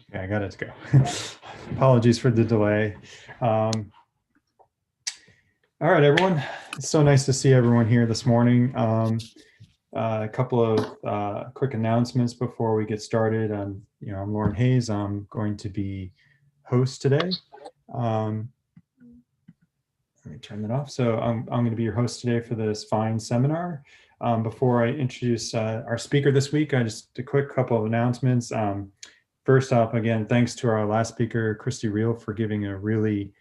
Okay, I got it to go. Apologies for the delay. All right, everyone. It's so nice to see everyone here this morning. A couple of quick announcements before we get started. I'm Lauren Hayes. I'm going to be host today. Let me turn that off. So I'm going to be your host today for this fine seminar. Before I introduce our speaker this week, just a quick couple of announcements. First off, again, thanks to our last speaker, Christy Reel, for giving a really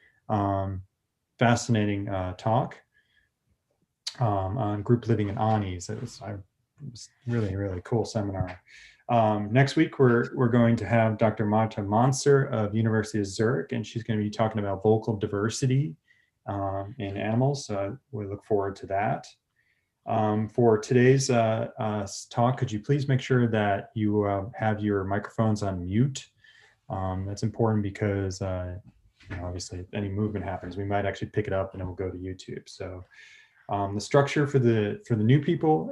fascinating talk on group living in Anis. It was really, really cool seminar. Next week, we're going to have Dr. Marta Monser of University of Zurich, and she's going to be talking about vocal diversity in animals. So we look forward to that. For today's talk, could you please make sure that you have your microphones on mute? That's important because obviously if any movement happens, we might actually pick it up and it will go to YouTube. So the structure for the new people,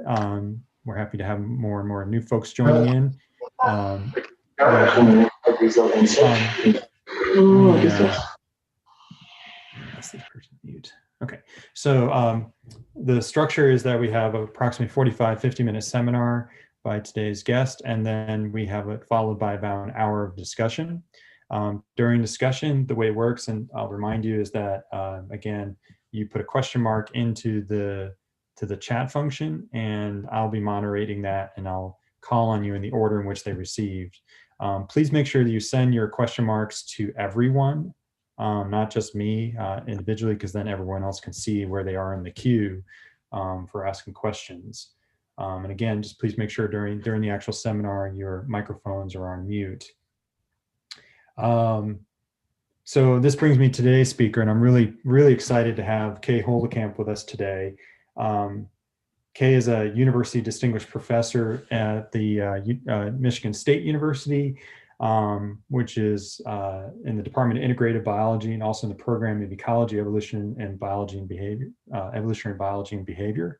we're happy to have more and more new folks joining in. Let's this person mute. Okay, so the structure is that we have approximately 50-minute seminar by today's guest, and then we have it followed by about an hour of discussion. During discussion, the way it works, and I'll remind you, is that again, you put a question mark into the chat function, and I'll be moderating that, and I'll call on you in the order in which they received. Please make sure that you send your question marks to everyone, not just me individually, because then everyone else can see where they are in the queue for asking questions. And again, just please make sure during the actual seminar, your microphones are on mute. So this brings me to today's speaker, and I'm really excited to have K. Holekamp with us today. Kay is a university distinguished professor at the Michigan State University, which is in the Department of Integrative Biology and also in the program of Ecology, Evolution, and Biology and Behavior, Evolutionary Biology and Behavior.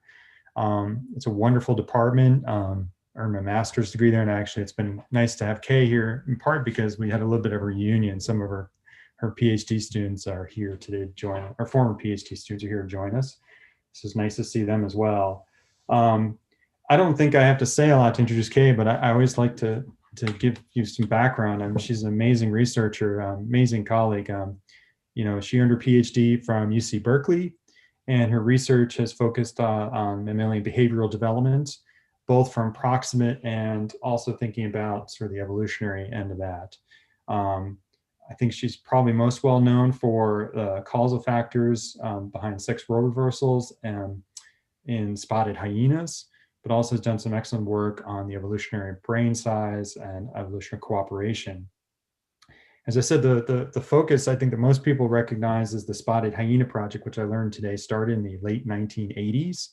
It's a wonderful department. I earned my master's degree there, and actually it's been nice to have Kay here, in part because we had a little bit of a reunion. Some of her PhD students are here today to join, our former PhD students are here to join us. So it's nice to see them as well. I don't think I have to say a lot to introduce Kay, but I always like to give you some background. I mean, she's an amazing researcher, amazing colleague. She earned her PhD from UC Berkeley, and her research has focused on mammalian behavioral development, both from proximate and also thinking about sort of the evolutionary end of that. I think she's probably most well known for the causal factors behind sex role reversals in spotted hyenas, but also has done some excellent work on the evolutionary brain size and evolutionary cooperation. As I said, the focus I think that most people recognize is the Spotted Hyena Project, which I learned today started in the late 1980s.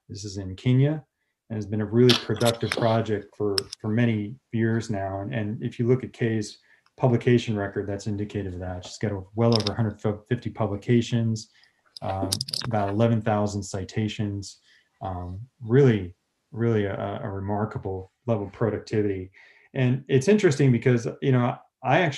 This is in Kenya, and has been a really productive project for many years now. And if you look at Kay's publication record, that's indicative of that. She's got well over 150 publications, about 11,000 citations, really a remarkable level of productivity. And it's interesting because, I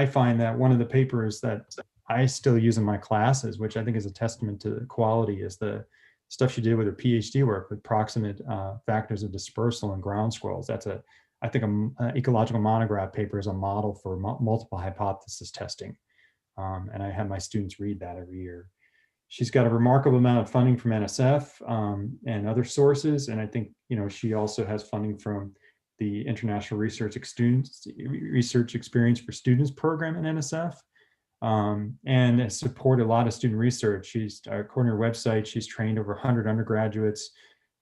find that one of the papers that I still use in my classes, which I think is a testament to the quality, is the stuff she did with her PhD work with proximate factors of dispersal and ground squirrels. That's I think an ecological monograph paper is a model for multiple hypothesis testing. And I have my students read that every year. She's got a remarkable amount of funding from NSF and other sources. And I think, she also has funding from the International Research Experience for Students program in NSF, and has supported a lot of student research. She's, according to her website, she's trained over 100 undergraduates,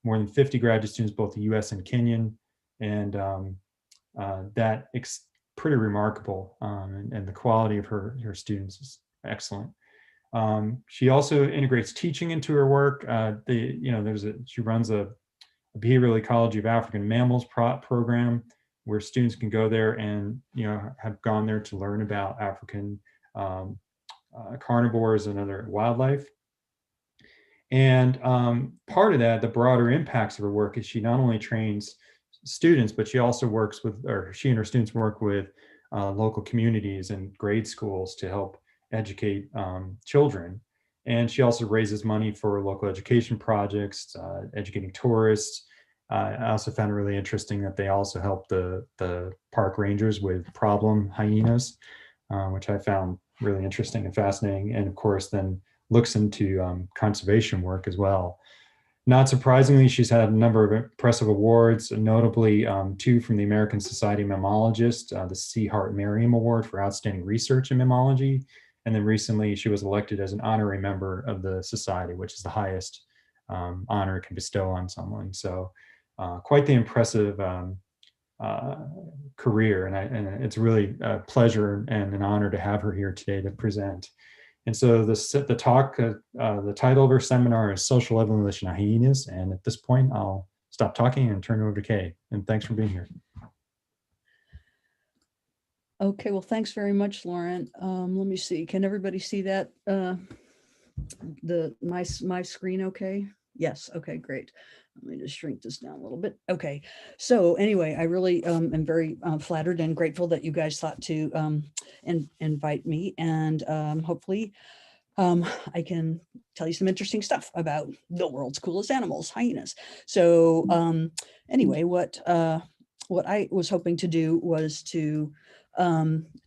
more than 50 graduate students, both the US and Kenyan. And that's pretty remarkable. And the quality of her students is excellent. She also integrates teaching into her work. She runs a behavioral ecology of African mammals program where students can go there and have gone there to learn about African carnivores and other wildlife. And part of that, the broader impacts of her work, is she not only trains students, but she also works with, or she and her students work with local communities and grade schools to help educate children. And she also raises money for local education projects, educating tourists. I also found it really interesting that they also help the park rangers with problem hyenas, which I found really interesting and fascinating. And of course, then looks into conservation work as well. Not surprisingly, she's had a number of impressive awards, notably 2 from the American Society of Mammalogists, the C. Hart Merriam Award for Outstanding Research in Mammalogy. And then recently, she was elected as an honorary member of the Society, which is the highest honor it can bestow on someone. So quite the impressive career. And it's really a pleasure and an honor to have her here today to present. And so the talk, the title of our seminar is Social Evolution of Hyenas. And at this point, I'll stop talking and turn it over to Kay. And thanks for being here. Okay, well, thanks very much, Lauren. Let me see. Can everybody see that? My screen okay? Yes, okay, great. Let me just shrink this down a little bit. Okay, so anyway, I really am very flattered and grateful that you guys thought to invite me, and hopefully I can tell you some interesting stuff about the world's coolest animals, hyenas. So anyway, what I was hoping to do was to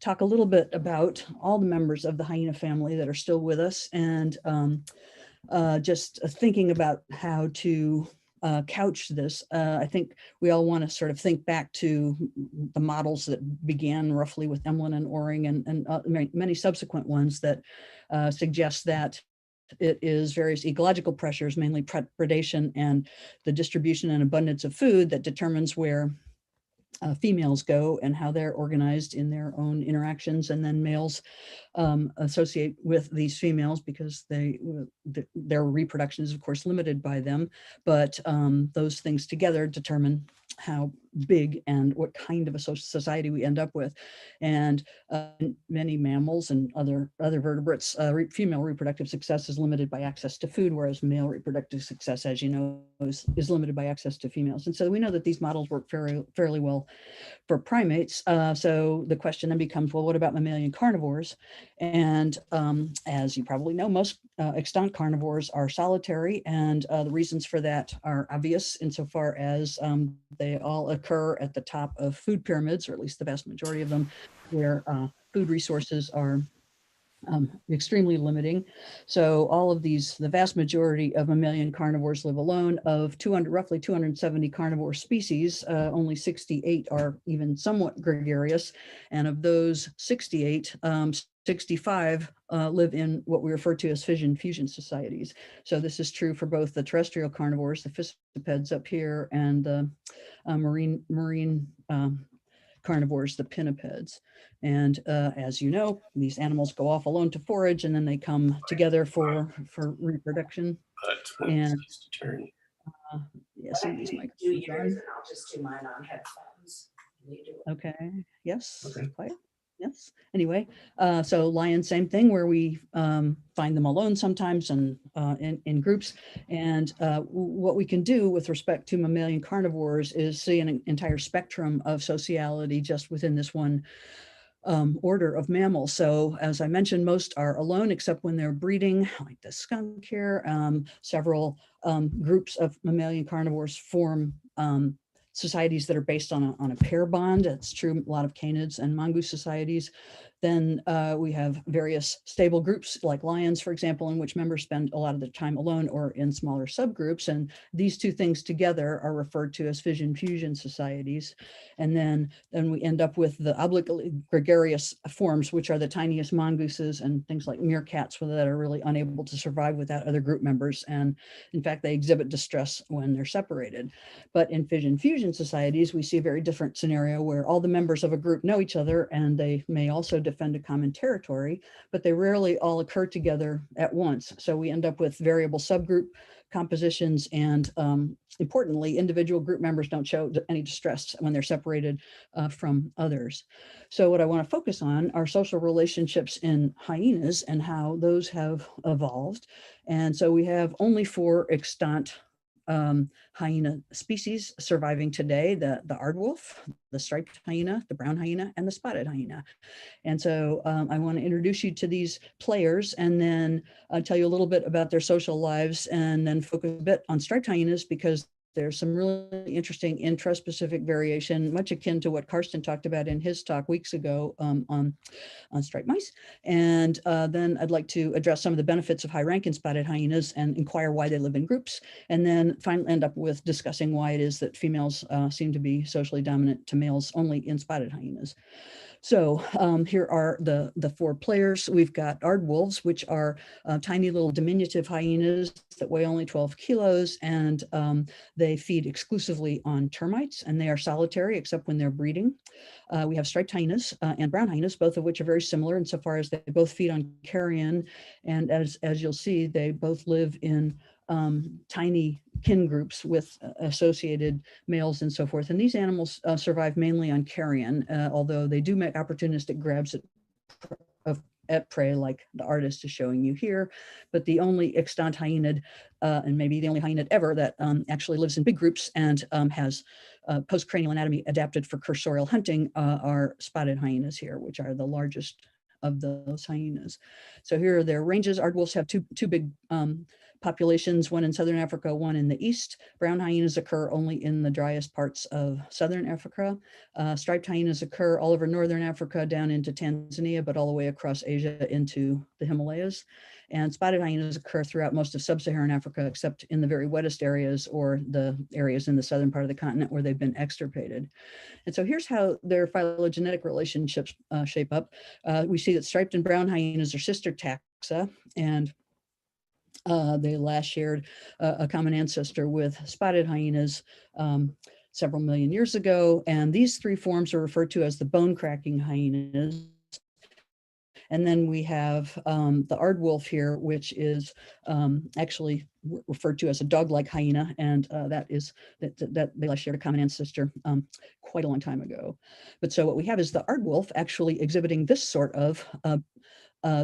talk a little bit about all the members of the hyena family that are still with us, and just thinking about how to couch this. I think we all want to sort of think back to the models that began roughly with Emlyn and Oring, and many subsequent ones that suggest that it is various ecological pressures, mainly predation and the distribution and abundance of food, that determines where females go and how they're organized in their own interactions, and then males associate with these females because their reproduction is of course limited by them, but those things together determine how big and what kind of a society we end up with. And many mammals and other vertebrates, female reproductive success is limited by access to food, whereas male reproductive success, as you know, is limited by access to females. And so we know that these models work fairly well for primates. So the question then becomes, well, what about mammalian carnivores? And as you probably know, most extant carnivores are solitary, and the reasons for that are obvious insofar as they all occur at the top of food pyramids, or at least the vast majority of them, where food resources are extremely limiting. So all of these, the vast majority of mammalian carnivores live alone. Of roughly 270 carnivore species, only 68 are even somewhat gregarious. And of those 68, 65 live in what we refer to as fission-fusion societies. So this is true for both the terrestrial carnivores, the fissipeds up here, and the marine carnivores, the pinnipeds. And as you know, these animals go off alone to forage, and then they come together for reproduction. And yeah, some of these microphones on. I'll just do mine on headphones. Okay. Yes. Okay. Quiet. Yes. Anyway, so lions, same thing, where we find them alone sometimes and in groups. And what we can do with respect to mammalian carnivores is see an entire spectrum of sociality just within this one order of mammals. So as I mentioned, most are alone except when they're breeding, like the skunk here. Several groups of mammalian carnivores form societies that are based on a pair bond. That's true a lot of canids and mongoose societies. Then we have various stable groups like lions, for example, in which members spend a lot of their time alone or in smaller subgroups. And these two things together are referred to as fission-fusion societies. And then we end up with the obligate gregarious forms, which are the tiniest mongooses and things like meerkats that are really unable to survive without other group members. And in fact, they exhibit distress when they're separated. But in fission-fusion societies, we see a very different scenario where all the members of a group know each other, and they may also defend a common territory, but they rarely all occur together at once. So we end up with variable subgroup compositions, and importantly, individual group members don't show any distress when they're separated from others. So what I want to focus on are social relationships in hyenas and how those have evolved. And so we have only 4 extant hyena species surviving today, the aardwolf, the striped hyena, the brown hyena, and the spotted hyena. And so I want to introduce you to these players and then tell you a little bit about their social lives and then focus a bit on striped hyenas because there's some really interesting intraspecific variation, much akin to what Karsten talked about in his talk weeks ago on striped mice. And then I'd like to address some of the benefits of high rank in spotted hyenas and inquire why they live in groups. And then finally end up with discussing why it is that females seem to be socially dominant to males only in spotted hyenas. So here are the four players. We've got aardwolves, which are tiny little diminutive hyenas that weigh only 12 kilos, and they feed exclusively on termites, and they are solitary except when they're breeding. We have striped hyenas and brown hyenas, both of which are very similar insofar as they both feed on carrion, and as you'll see, they both live in tiny kin groups with associated males and so forth. And these animals survive mainly on carrion, although they do make opportunistic grabs at prey like the artist is showing you here. But the only extant hyaenid, and maybe the only hyaenid ever that actually lives in big groups and has postcranial anatomy adapted for cursorial hunting are spotted hyenas here, which are the largest of those hyenas. So here are their ranges. Aardwolves have two big populations, one in southern Africa, one in the east. Brown hyenas occur only in the driest parts of southern Africa. Striped hyenas occur all over northern Africa down into Tanzania, but all the way across Asia into the Himalayas. And spotted hyenas occur throughout most of sub-Saharan Africa, except in the very wettest areas or the areas in the southern part of the continent where they've been extirpated. And so here's how their phylogenetic relationships shape up. We see that striped and brown hyenas are sister taxa, and they last shared a common ancestor with spotted hyenas several million years ago. And these three forms are referred to as the bone-cracking hyenas. And then we have the aardwolf here, which is actually referred to as a dog-like hyena, and that they last shared a common ancestor quite a long time ago. But so what we have is the aardwolf actually exhibiting this sort of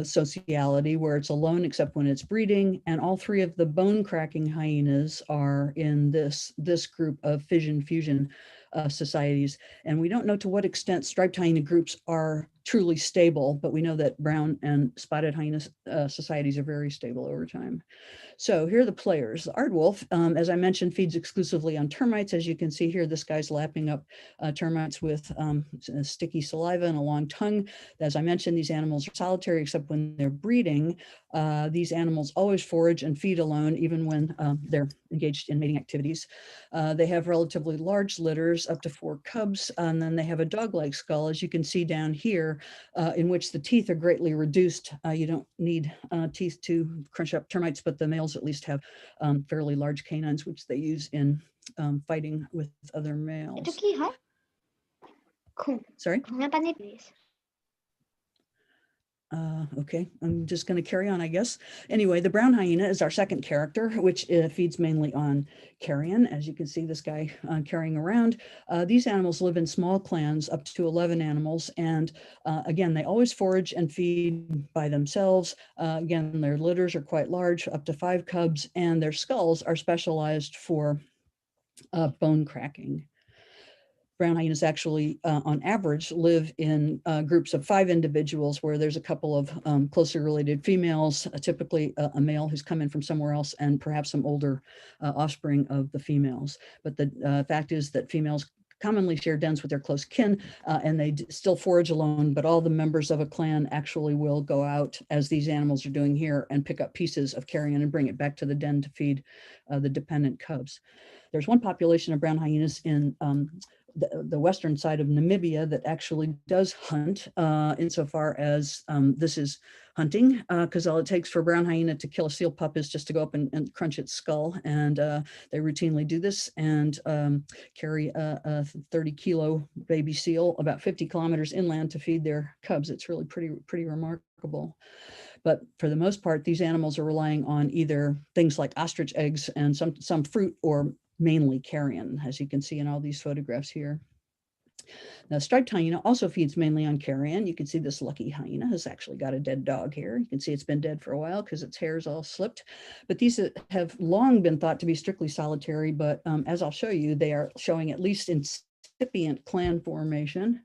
sociality where it's alone except when it's breeding, and all three of the bone-cracking hyenas are in this group of fission-fusion societies. And we don't know to what extent striped hyena groups are truly stable, but we know that brown and spotted hyena societies are very stable over time. So here are the players. The aardwolf, as I mentioned, feeds exclusively on termites. As you can see here, this guy's lapping up termites with sticky saliva and a long tongue. As I mentioned, these animals are solitary except when they're breeding. These animals always forage and feed alone, even when they're engaged in mating activities. They have relatively large litters, up to 4 cubs, and then they have a dog-like skull, as you can see down here, in which the teeth are greatly reduced. You don't need teeth to crunch up termites, but the males at least have fairly large canines, which they use in fighting with other males. Sorry? Okay, I'm just going to carry on, I guess. Anyway, the brown hyena is our second character, which feeds mainly on carrion. As you can see, this guy carrying around. These animals live in small clans, up to 11 animals. And again, they always forage and feed by themselves. Again, their litters are quite large, up to 5 cubs, and their skulls are specialized for bone cracking. Brown hyenas actually, on average, live in groups of 5 individuals where there's a couple of closely related females, typically a male who's come in from somewhere else, and perhaps some older offspring of the females. But the fact is that females commonly share dens with their close kin, and they still forage alone, but all the members of a clan actually will go out, as these animals are doing here, and pick up pieces of carrion and bring it back to the den to feed the dependent cubs. There's one population of brown hyenas in the western side of Namibia that actually does hunt, insofar as this is hunting, because all it takes for a brown hyena to kill a seal pup is just to go up and crunch its skull, and they routinely do this and carry a 30-kilo baby seal about 50 kilometers inland to feed their cubs. It's really pretty remarkable. But for the most part, these animals are relying on either things like ostrich eggs and some fruit, or mainly carrion, as you can see in all these photographs here. Now, striped hyena also feeds mainly on carrion. You can see this lucky hyena has actually got a dead dog here. You can see it's been dead for a while because its hair's all slipped. But these have long been thought to be strictly solitary, but as I'll show you, they are showing at least incipient clan formation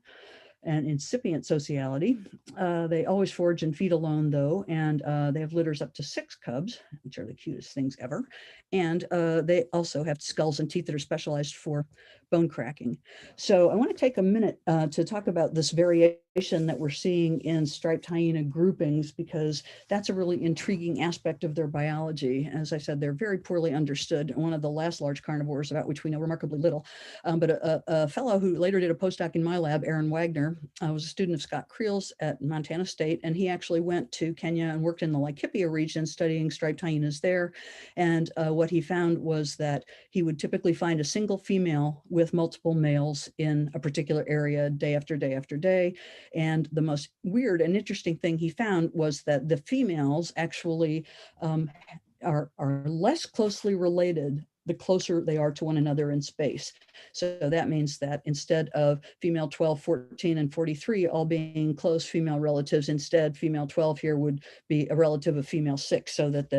and incipient sociality. They always forage and feed alone though, and they have litters up to 6 cubs, which are the cutest things ever. And they also have skulls and teeth that are specialized for bone cracking. So I want to take a minute to talk about this variation that we're seeing in striped hyena groupings, because that's a really intriguing aspect of their biology. As I said, they're very poorly understood. One of the last large carnivores about which we know remarkably little, but a fellow who later did a postdoc in my lab, Wagner, was a student of Scott Creel's at Montana State, and he actually went to Kenya and worked in the Laikipia region studying striped hyenas there. And what he found was that he would typically find a single female with multiple males in a particular area day after day after day. And the most weird and interesting thing he found was that the females actually are less closely related the closer they are to one another in space. So that means that instead of female 12, 14, and 43 all being close female relatives, instead female 12 here would be a relative of female 6, so that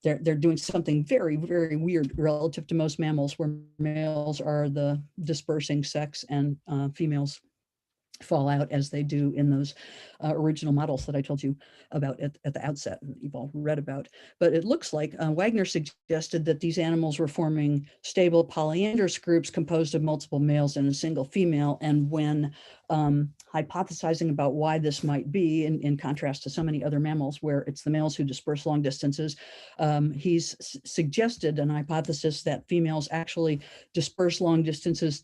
they're doing something very, very weird relative to most mammals, where males are the dispersing sex and females fall out as they do in those original models that I told you about at the outset and you've all read about. But it looks like Wagner suggested that these animals were forming stable polyandrous groups composed of multiple males and a single female. And when hypothesizing about why this might be, in contrast to so many other mammals where it's the males who disperse long distances, he's suggested an hypothesis that females actually disperse long distances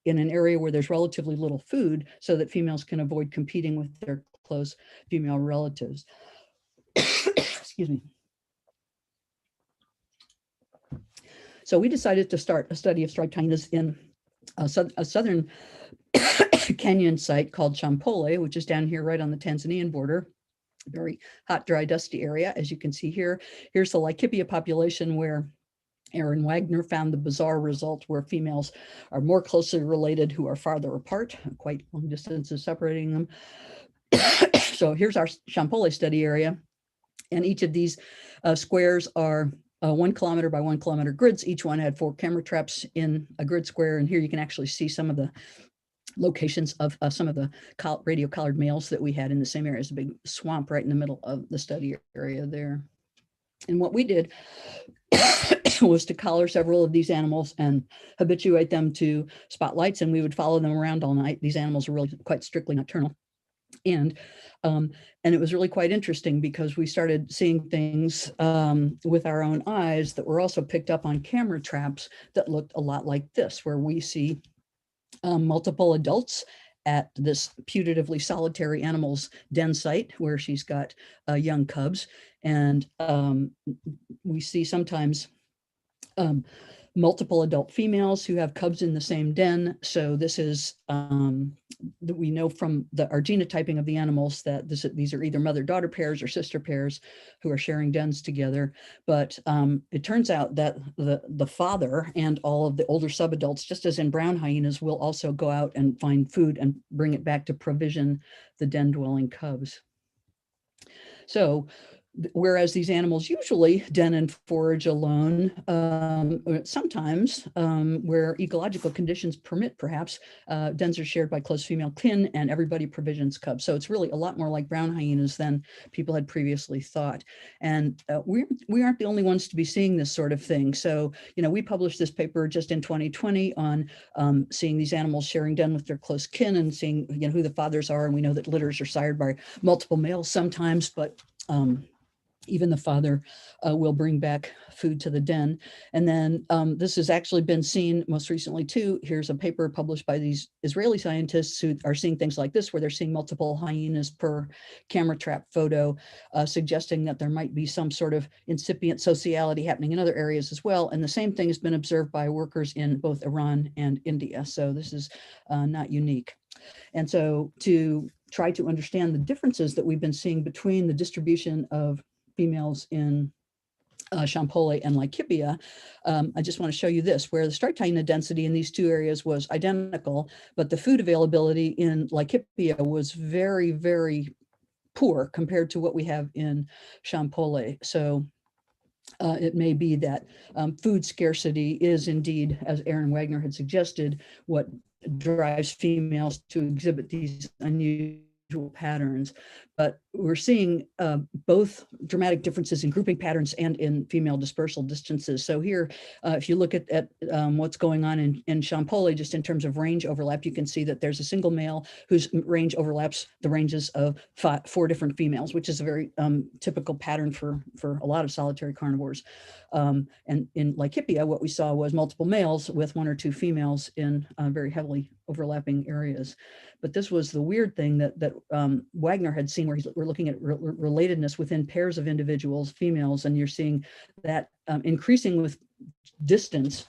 in an area where there's relatively little food, so that females can avoid competing with their close female relatives. Excuse me. So we decided to start a study of striped hyenas in a southern Kenyan site called Shompole, which is down here right on the Tanzanian border. Very hot, dry, dusty area, as you can see here. Here's the Laikipia population, where Wagner found the bizarre result where females are more closely related who are farther apart, quite long distances separating them. So here's our Shompole study area. And each of these squares are 1 kilometer by 1 kilometer grids. Each one had 4 camera traps in a grid square. And here you can actually see some of the locations of some of the radio collared males that we had in the same area. There's a big swamp right in the middle of the study area there. And what we did was to collar several of these animals and habituate them to spotlights, and we would follow them around all night. These animals are really quite strictly nocturnal. And it was really quite interesting because we started seeing things with our own eyes that were also picked up on camera traps that looked a lot like this, where we see multiple adults at this putatively solitary animal's den site where she's got young cubs. And we see sometimes multiple adult females who have cubs in the same den. So this is that we know from our genotyping of the animals that these are either mother-daughter pairs or sister pairs who are sharing dens together. But it turns out that the father and all of the older subadults, just as in brown hyenas, will also go out and find food and bring it back to provision the den-dwelling cubs. So whereas these animals usually den and forage alone, sometimes where ecological conditions permit, perhaps, dens are shared by close female kin and everybody provisions cubs. So it's really a lot more like brown hyenas than people had previously thought. And we aren't the only ones to be seeing this sort of thing. So, we published this paper just in 2020 on seeing these animals sharing den with their close kin and seeing who the fathers are. And we know that litters are sired by multiple males sometimes, but even the father will bring back food to the den. And then this has actually been seen most recently too. Here's a paper published by these Israeli scientists who are seeing things like this, where they're seeing multiple hyenas per camera trap photo, suggesting that there might be some sort of incipient sociality happening in other areas as well. And the same thing has been observed by workers in both Iran and India. So this is not unique. And so to try to understand the differences that we've been seeing between the distribution of females in Shompole and Laikipia. I just want to show you this, where the striped hyena density in these two areas was identical, but the food availability in Laikipia was very, very poor compared to what we have in Shompole. So it may be that food scarcity is indeed, as Aaron Wagner had suggested, what drives females to exhibit these unusual patterns. But we're seeing both dramatic differences in grouping patterns and in female dispersal distances. So here, if you look at what's going on in Shompole, just in terms of range overlap, you can see that there's a single male whose range overlaps the ranges of four different females, which is a very typical pattern for a lot of solitary carnivores. And in Laikipia, what we saw was multiple males with one or two females in very heavily overlapping areas. But this was the weird thing that Wagner had seen, where we're looking at relatedness within pairs of individuals, females, and you're seeing that increasing with distance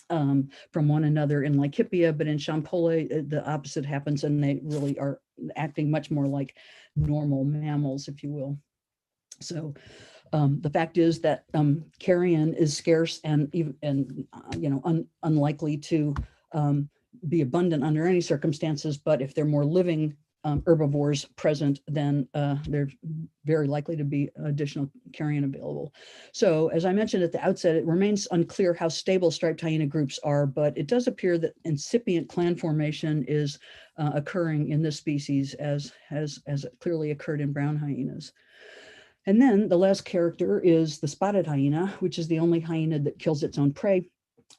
from one another in Laikipia, but in Shompole, the opposite happens, and they really are acting much more like normal mammals, if you will. So the fact is that carrion is scarce and unlikely to be abundant under any circumstances, but if they're more living herbivores present, then they're very likely to be additional carrion available. So as I mentioned at the outset, it remains unclear how stable striped hyena groups are, but it does appear that incipient clan formation is occurring in this species as it clearly occurred in brown hyenas. And then the last character is the spotted hyena, which is the only hyaenid that kills its own prey.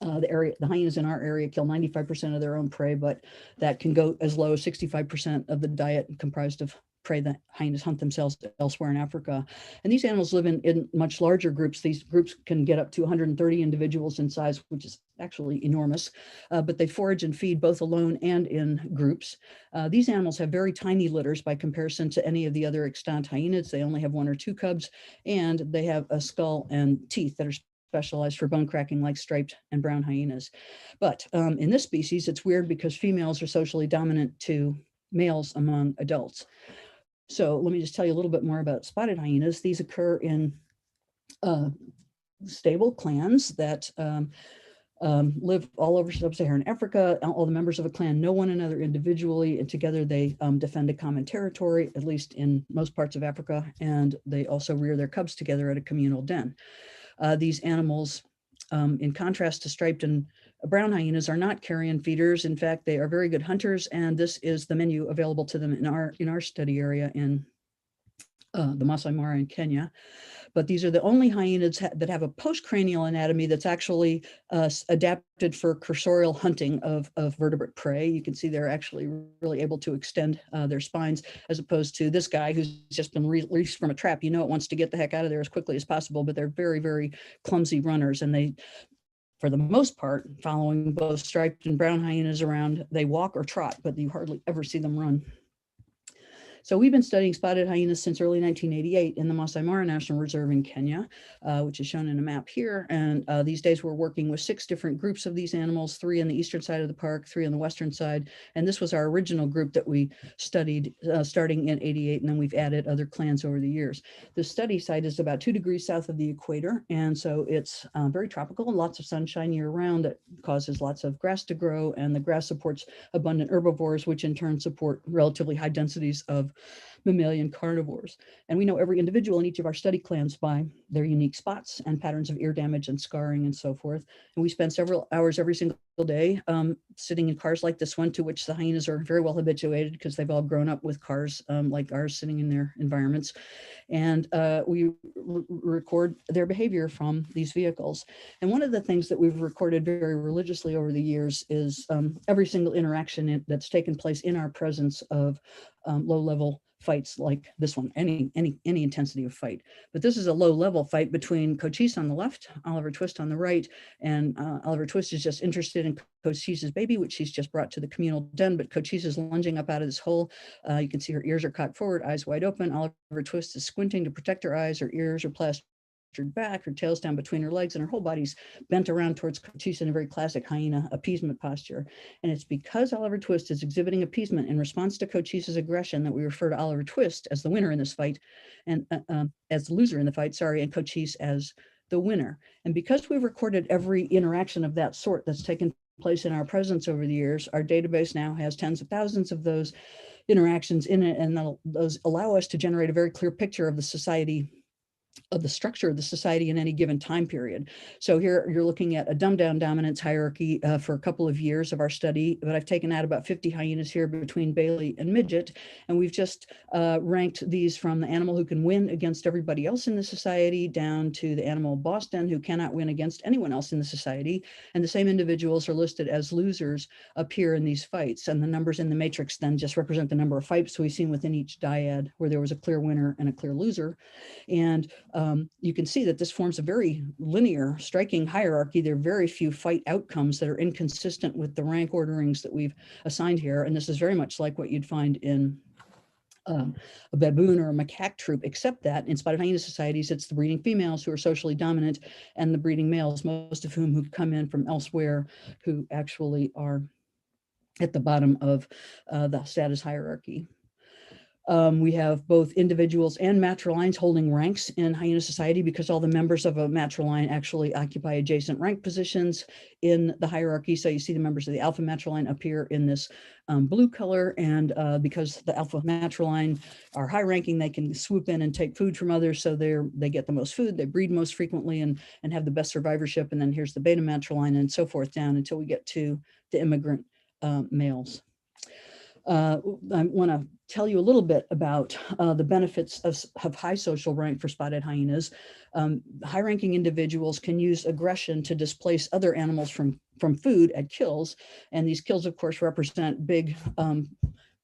The hyenas in our area kill 95% of their own prey, but that can go as low as 65% of the diet comprised of prey that hyenas hunt themselves elsewhere in Africa. And these animals live in much larger groups. These groups can get up to 130 individuals in size, which is actually enormous, but they forage and feed both alone and in groups. These animals have very tiny litters by comparison to any of the other extant hyenids. They only have one or two cubs, and they have a skull and teeth that are specialized for bone cracking like striped and brown hyenas. But in this species, it's weird because females are socially dominant to males among adults. So let me just tell you a little bit more about spotted hyenas. These occur in stable clans that live all over sub-Saharan Africa. All the members of a clan know one another individually, and together they defend a common territory, at least in most parts of Africa, and they also rear their cubs together at a communal den. These animals, in contrast to striped and brown hyenas, are not carrion feeders. In fact, they are very good hunters, and this is the menu available to them in our study area in the Masai Mara in Kenya. But these are the only hyenids that have a postcranial anatomy that's actually adapted for cursorial hunting of vertebrate prey. You can see they're actually really able to extend their spines, as opposed to this guy who's just been released from a trap. You know, it wants to get the heck out of there as quickly as possible, but they're very, very clumsy runners, and they, for the most part, following both striped and brown hyenas around, they walk or trot, but you hardly ever see them run. So we've been studying spotted hyenas since early 1988 in the Masai Mara National Reserve in Kenya, which is shown in a map here. And these days we're working with 6 different groups of these animals, 3 on the eastern side of the park, 3 on the western side. And this was our original group that we studied starting in '88, and then we've added other clans over the years. The study site is about 2 degrees south of the equator, and so it's very tropical and lots of sunshine year round. That causes lots of grass to grow, and the grass supports abundant herbivores, which in turn support relatively high densities of mammalian carnivores. And we know every individual in each of our study clans by their unique spots and patterns of ear damage and scarring and so forth. And we spend several hours every single day sitting in cars like this one, to which the hyenas are very well habituated because they've all grown up with cars like ours sitting in their environments. And we record their behavior from these vehicles. And one of the things that we've recorded very religiously over the years is every single interaction that's taken place in our presence of low-level fights like this one, any intensity of fight. But this is a low-level fight between Cochise on the left, Oliver Twist on the right, and Oliver Twist is just interested in Cochise's baby, which she's just brought to the communal den, but Cochise is lunging up out of this hole. You can see her ears are cocked forward, eyes wide open. Oliver Twist is squinting to protect her eyes. Her ears are plastered back, her tail's down between her legs, and her whole body's bent around towards Cochise in a very classic hyena appeasement posture. And it's because Oliver Twist is exhibiting appeasement in response to Cochise's aggression that we refer to Oliver Twist as the winner in this fight, and as the loser in the fight, sorry, and Cochise as the winner. And because we've recorded every interaction of that sort that's taken place in our presence over the years, our database now has tens of thousands of those interactions in it, and those allow us to generate a very clear picture of the society, of the structure of the society in any given time period. So here you're looking at a dumbed down dominance hierarchy for a couple of years of our study, but I've taken out about 50 hyenas here between Bailey and Midget, and we've just ranked these from the animal who can win against everybody else in the society down to the animal Boston who cannot win against anyone else in the society. And the same individuals are listed as losers up here in these fights. And the numbers in the matrix then just represent the number of fights we've seen within each dyad where there was a clear winner and a clear loser. And you can see that this forms a very linear, striking hierarchy. There are very few fight outcomes that are inconsistent with the rank orderings that we've assigned here. And this is very much like what you'd find in a baboon or a macaque troop, except that in spotted hyena societies, it's the breeding females who are socially dominant and the breeding males, most of whom who've come in from elsewhere, who actually are at the bottom of the status hierarchy. We have both individuals and matrilines holding ranks in hyena society because all the members of a matriline actually occupy adjacent rank positions in the hierarchy. So you see the members of the alpha matriline appear in this blue color, and because the alpha matriline are high ranking, they can swoop in and take food from others. So they get the most food, they breed most frequently and have the best survivorship. And then here's the beta matriline and so forth down until we get to the immigrant males. I want to tell you a little bit about the benefits of high social rank for spotted hyenas. High-ranking individuals can use aggression to displace other animals from food at kills, and these kills, of course, represent big,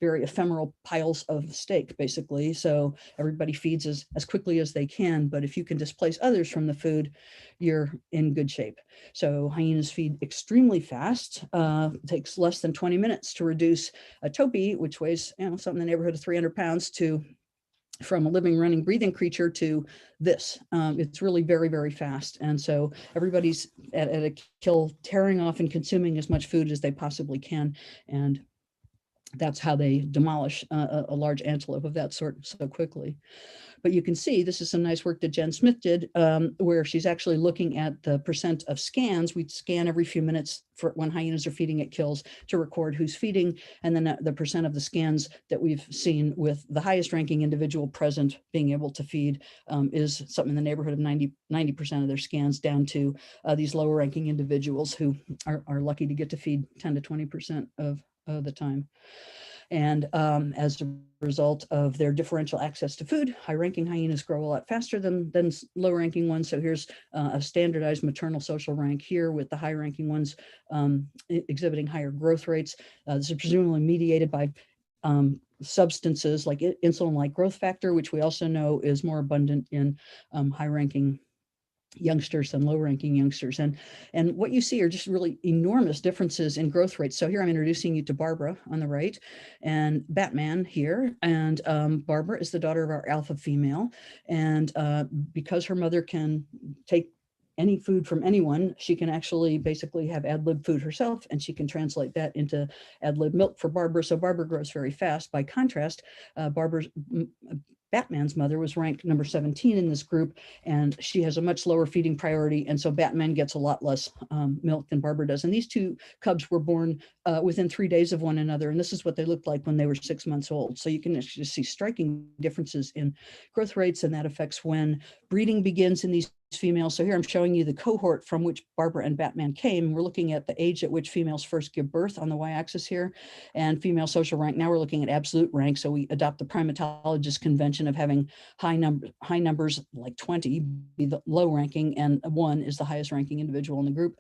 very ephemeral piles of steak, basically. So everybody feeds as quickly as they can, but if you can displace others from the food, you're in good shape. So hyenas feed extremely fast. It takes less than 20 minutes to reduce a topi, which weighs something in the neighborhood of 300 pounds, from a living, running, breathing creature to this. It's really very, very fast. And so everybody's at a kill, tearing off and consuming as much food as they possibly can. And that's how they demolish a large antelope of that sort so quickly. But you can see this is some nice work that Jen Smith did, where she's actually looking at the percent of scans. We scan every few minutes for when hyenas are feeding at kills to record who's feeding, and then the percent of the scans that we've seen with the highest ranking individual present being able to feed is something in the neighborhood of 90% of their scans, down to these lower ranking individuals who are lucky to get to feed 10 to 20% of the time. And as a result of their differential access to food, high-ranking hyenas grow a lot faster than low-ranking ones. So here's a standardized maternal social rank here with the high-ranking ones exhibiting higher growth rates. This is presumably mediated by substances like insulin-like growth factor, which we also know is more abundant in high-ranking youngsters and low-ranking youngsters. And what you see are just really enormous differences in growth rates. So here I'm introducing you to Barbara on the right and Batman here. And Barbara is the daughter of our alpha female. And because her mother can take any food from anyone, she can actually basically have ad lib food herself, and she can translate that into ad lib milk for Barbara. So Barbara grows very fast. By contrast, Batman's mother was ranked number 17 in this group, and she has a much lower feeding priority. And so Batman gets a lot less milk than Barbara does. And these two cubs were born within 3 days of one another. And this is what they looked like when they were 6 months old. So you can just see striking differences in growth rates, and that affects when breeding begins in these females. So here I'm showing you the cohort from which Barbara and Batman came. We're looking at the age at which females first give birth on the y-axis here, and female social rank. Now we're looking at absolute rank. So we adopt the primatologist convention of having high numbers like 20 be the low ranking, and 1 is the highest ranking individual in the group.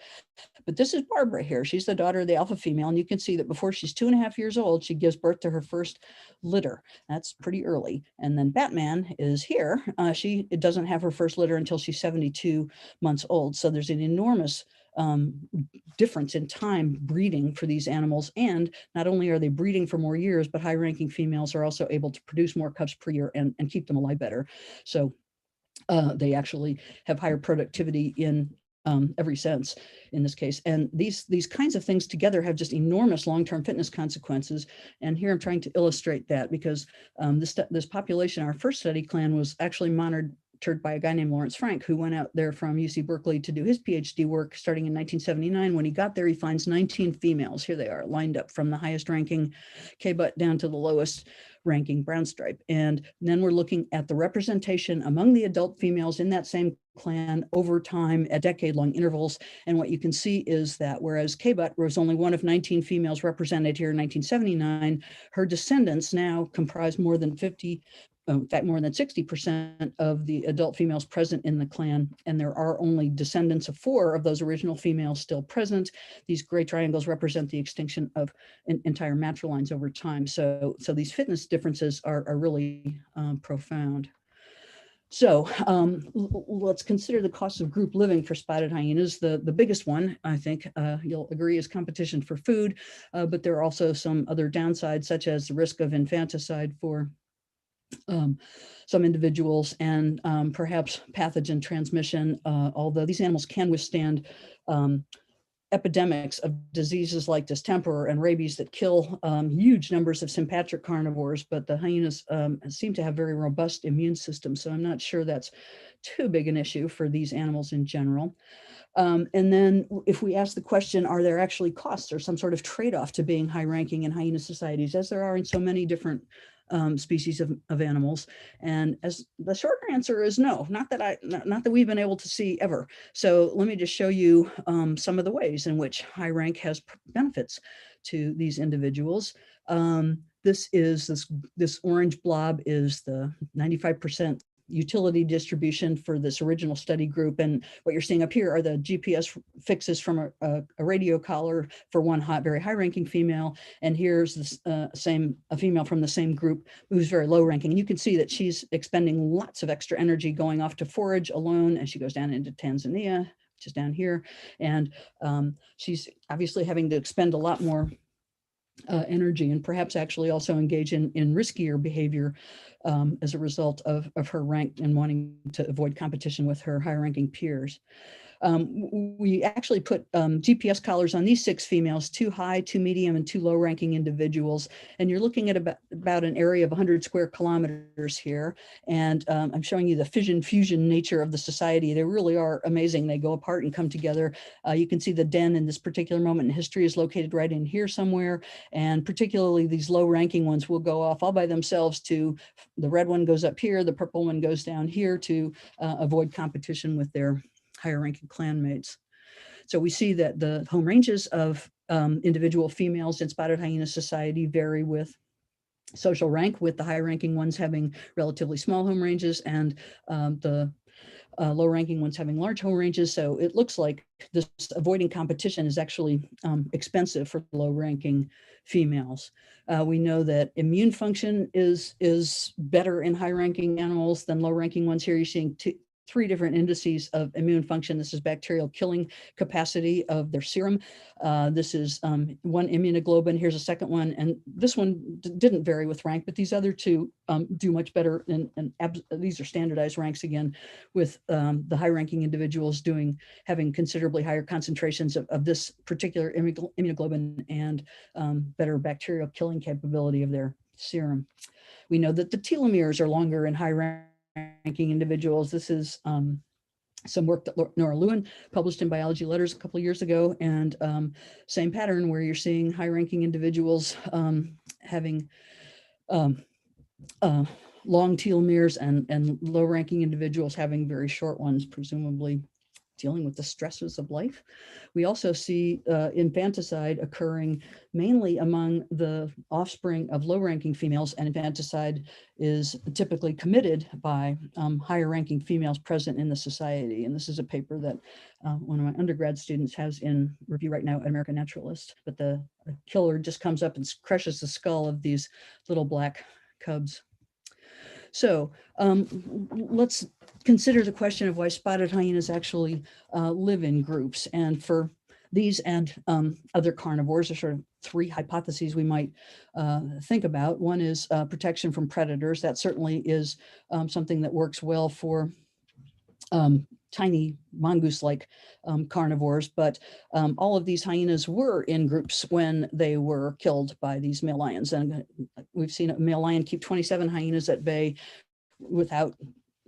But this is Barbara here. She's the daughter of the alpha female, and you can see that before she's 2.5 years old, she gives birth to her first litter. That's pretty early. And then Batman is here. She doesn't have her first litter until she's 72 months old. So there's an enormous difference in time breeding for these animals. And not only are they breeding for more years, but high-ranking females are also able to produce more cubs per year and keep them alive better. So they actually have higher productivity in every sense in this case. And these kinds of things together have just enormous long-term fitness consequences. And here I'm trying to illustrate that because this population, our first study clan, was actually monitored by a guy named Lawrence Frank, who went out there from UC Berkeley to do his PhD work starting in 1979. When he got there, he finds 19 females. Here they are, lined up from the highest ranking K-butt down to the lowest ranking brown stripe. And then we're looking at the representation among the adult females in that same clan over time at decade-long intervals. And what you can see is that whereas K-butt was only one of 19 females represented here in 1979, her descendants now comprise more than 50, in fact, more than 60% of the adult females present in the clan, and there are only descendants of 4 of those original females still present. These gray triangles represent the extinction of entire matrilines over time. So these fitness differences are really profound. So let's consider the costs of group living for spotted hyenas. The biggest one, I think you'll agree, is competition for food, but there are also some other downsides, such as the risk of infanticide for some individuals and perhaps pathogen transmission, although these animals can withstand epidemics of diseases like distemper and rabies that kill huge numbers of sympatric carnivores, but the hyenas seem to have very robust immune systems, so I'm not sure that's too big an issue for these animals in general. And then if we ask the question, are there actually costs or some sort of trade-off to being high-ranking in hyena societies, as there are in so many different species of animals? And as the shorter answer is no, not that we've been able to see ever. So let me just show you some of the ways in which high rank has benefits to these individuals. This orange blob is the 95% utility distribution for this original study group. And what you're seeing up here are the GPS fixes from a radio collar for one very high ranking female. And here's this a female from the same group who's very low ranking. And you can see that she's expending lots of extra energy going off to forage alone as she goes down into Tanzania, which is down here. And she's obviously having to expend a lot more energy and perhaps actually also engage in riskier behavior as a result of her rank and wanting to avoid competition with her higher ranking peers. We actually put GPS collars on these 6 females, 2 high, 2 medium, and 2 low ranking individuals. And you're looking at about an area of 100 square kilometers here. And I'm showing you the fission-fusion nature of the society. They really are amazing. They go apart and come together. You can see the den in this particular moment in history is located right in here somewhere. And particularly these low ranking ones will go off all by themselves to, the red one goes up here, the purple one goes down here to avoid competition with their higher ranking clanmates. So we see that the home ranges of individual females in spotted hyena society vary with social rank, with the high ranking ones having relatively small home ranges and the low ranking ones having large home ranges. So it looks like this avoiding competition is actually expensive for low ranking females. We know that immune function is better in high ranking animals than low ranking ones. Here you're seeing 3 different indices of immune function. This is bacterial killing capacity of their serum. This is one immunoglobulin. Here's a second one. And this one didn't vary with rank, but these other 2 do much better. And these are standardized ranks again, with the high ranking individuals having considerably higher concentrations of this particular immunoglobulin and better bacterial killing capability of their serum. We know that the telomeres are longer in high ranking individuals. This is some work that Nora Lewin published in Biology Letters a couple of years ago, and same pattern where you're seeing high ranking individuals having long telomeres and low ranking individuals having very short ones, presumably dealing with the stresses of life. We also see infanticide occurring mainly among the offspring of low-ranking females, and infanticide is typically committed by higher ranking females present in the society. And this is a paper that one of my undergrad students has in review right now at American Naturalist. But the killer just comes up and crushes the skull of these little black cubs. So let's consider the question of why spotted hyenas actually live in groups. And for these and other carnivores, there are sort of 3 hypotheses we might think about. One is protection from predators. That certainly is something that works well for tiny mongoose-like carnivores, but all of these hyenas were in groups when they were killed by these male lions. And we've seen a male lion keep 27 hyenas at bay without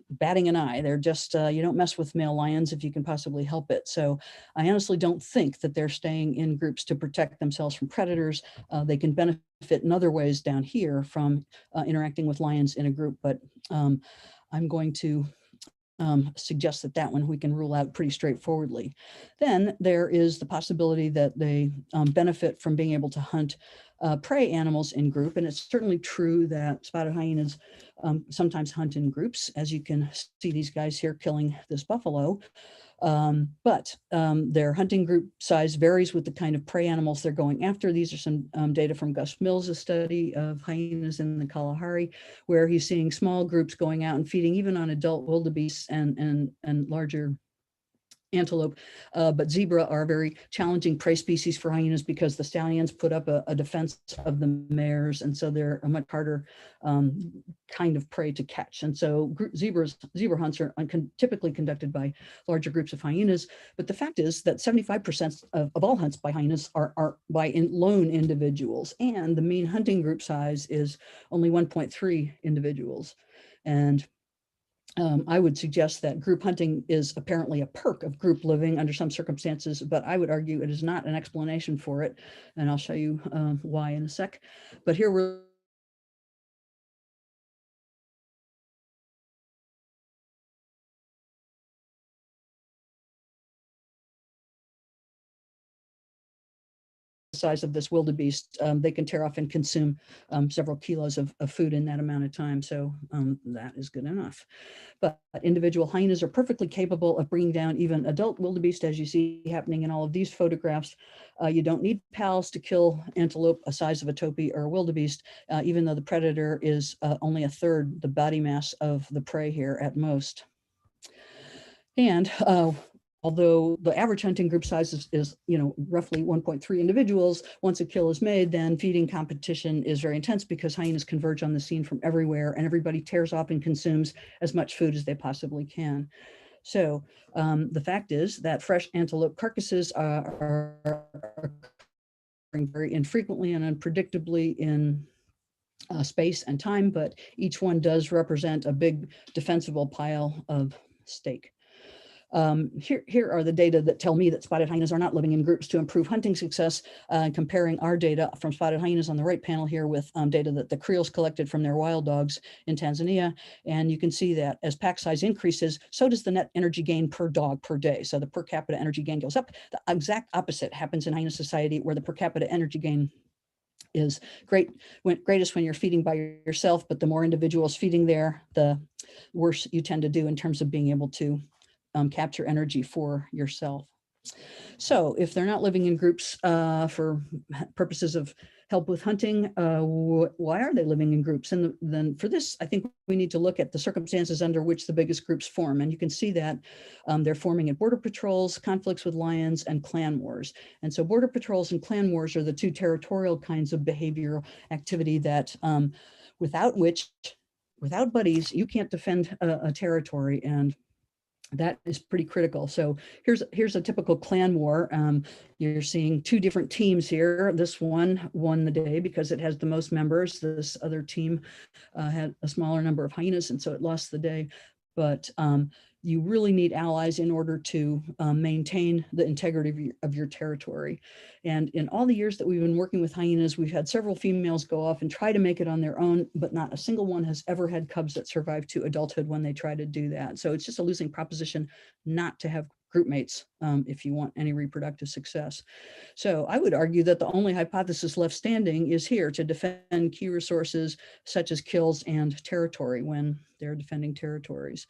batting an eye. They're just, you don't mess with male lions if you can possibly help it. So I honestly don't think that they're staying in groups to protect themselves from predators. They can benefit in other ways down here from interacting with lions in a group, but I'm going to suggest that one we can rule out pretty straightforwardly. Then there is the possibility that they benefit from being able to hunt prey animals in group. And it's certainly true that spotted hyenas sometimes hunt in groups, as you can see these guys here killing this buffalo. But their hunting group size varies with the kind of prey animals they're going after. These are some data from Gus Mills' study of hyenas in the Kalahari, where he's seeing small groups going out and feeding even on adult wildebeests and larger antelope, but zebra are a very challenging prey species for hyenas because the stallions put up a defense of the mares, and so they're a much harder kind of prey to catch. And so zebra hunts are typically conducted by larger groups of hyenas, but the fact is that 75% of all hunts by hyenas are by lone individuals, and the mean hunting group size is only 1.3 individuals. And I would suggest that group hunting is apparently a perk of group living under some circumstances, but I would argue it is not an explanation for it. And I'll show you why in a sec. But here we're size of this wildebeest, they can tear off and consume several kilos of food in that amount of time. So that is good enough. But individual hyenas are perfectly capable of bringing down even adult wildebeest, as you see happening in all of these photographs. You don't need pals to kill antelope a size of a topee or a wildebeest, even though the predator is only a third the body mass of the prey here at most. And although the average hunting group size is roughly 1.3 individuals, once a kill is made, then feeding competition is very intense because hyenas converge on the scene from everywhere and everybody tears off and consumes as much food as they possibly can. So the fact is that fresh antelope carcasses are occurring very infrequently and unpredictably in space and time, but each one does represent a big defensible pile of steak. Here are the data that tell me that spotted hyenas are not living in groups to improve hunting success, comparing our data from spotted hyenas on the right panel here with data that the Creoles collected from their wild dogs in Tanzania. And you can see that as pack size increases, so does the net energy gain per dog per day. So the per capita energy gain goes up. The exact opposite happens in hyena society, where the per capita energy gain is greatest when you're feeding by yourself, but the more individuals feeding there, the worse you tend to do in terms of being able to capture energy for yourself. So if they're not living in groups for purposes of help with hunting, why are they living in groups? And then for this, I think we need to look at the circumstances under which the biggest groups form. And you can see that they're forming in border patrols, conflicts with lions, and clan wars. And so border patrols and clan wars are the two territorial kinds of behavioral activity that without buddies, you can't defend a territory. And that is pretty critical. So here's a typical clan war. You're seeing two different teams here. This one won the day because it has the most members. This other team had a smaller number of hyenas, and so it lost the day. But you really need allies in order to maintain the integrity of your territory. And in all the years that we've been working with hyenas, we've had several females go off and try to make it on their own, but not a single one has ever had cubs that survived to adulthood when they try to do that. So it's just a losing proposition not to have group mates if you want any reproductive success. So I would argue that the only hypothesis left standing is here to defend key resources such as kills and territory when they're defending territories.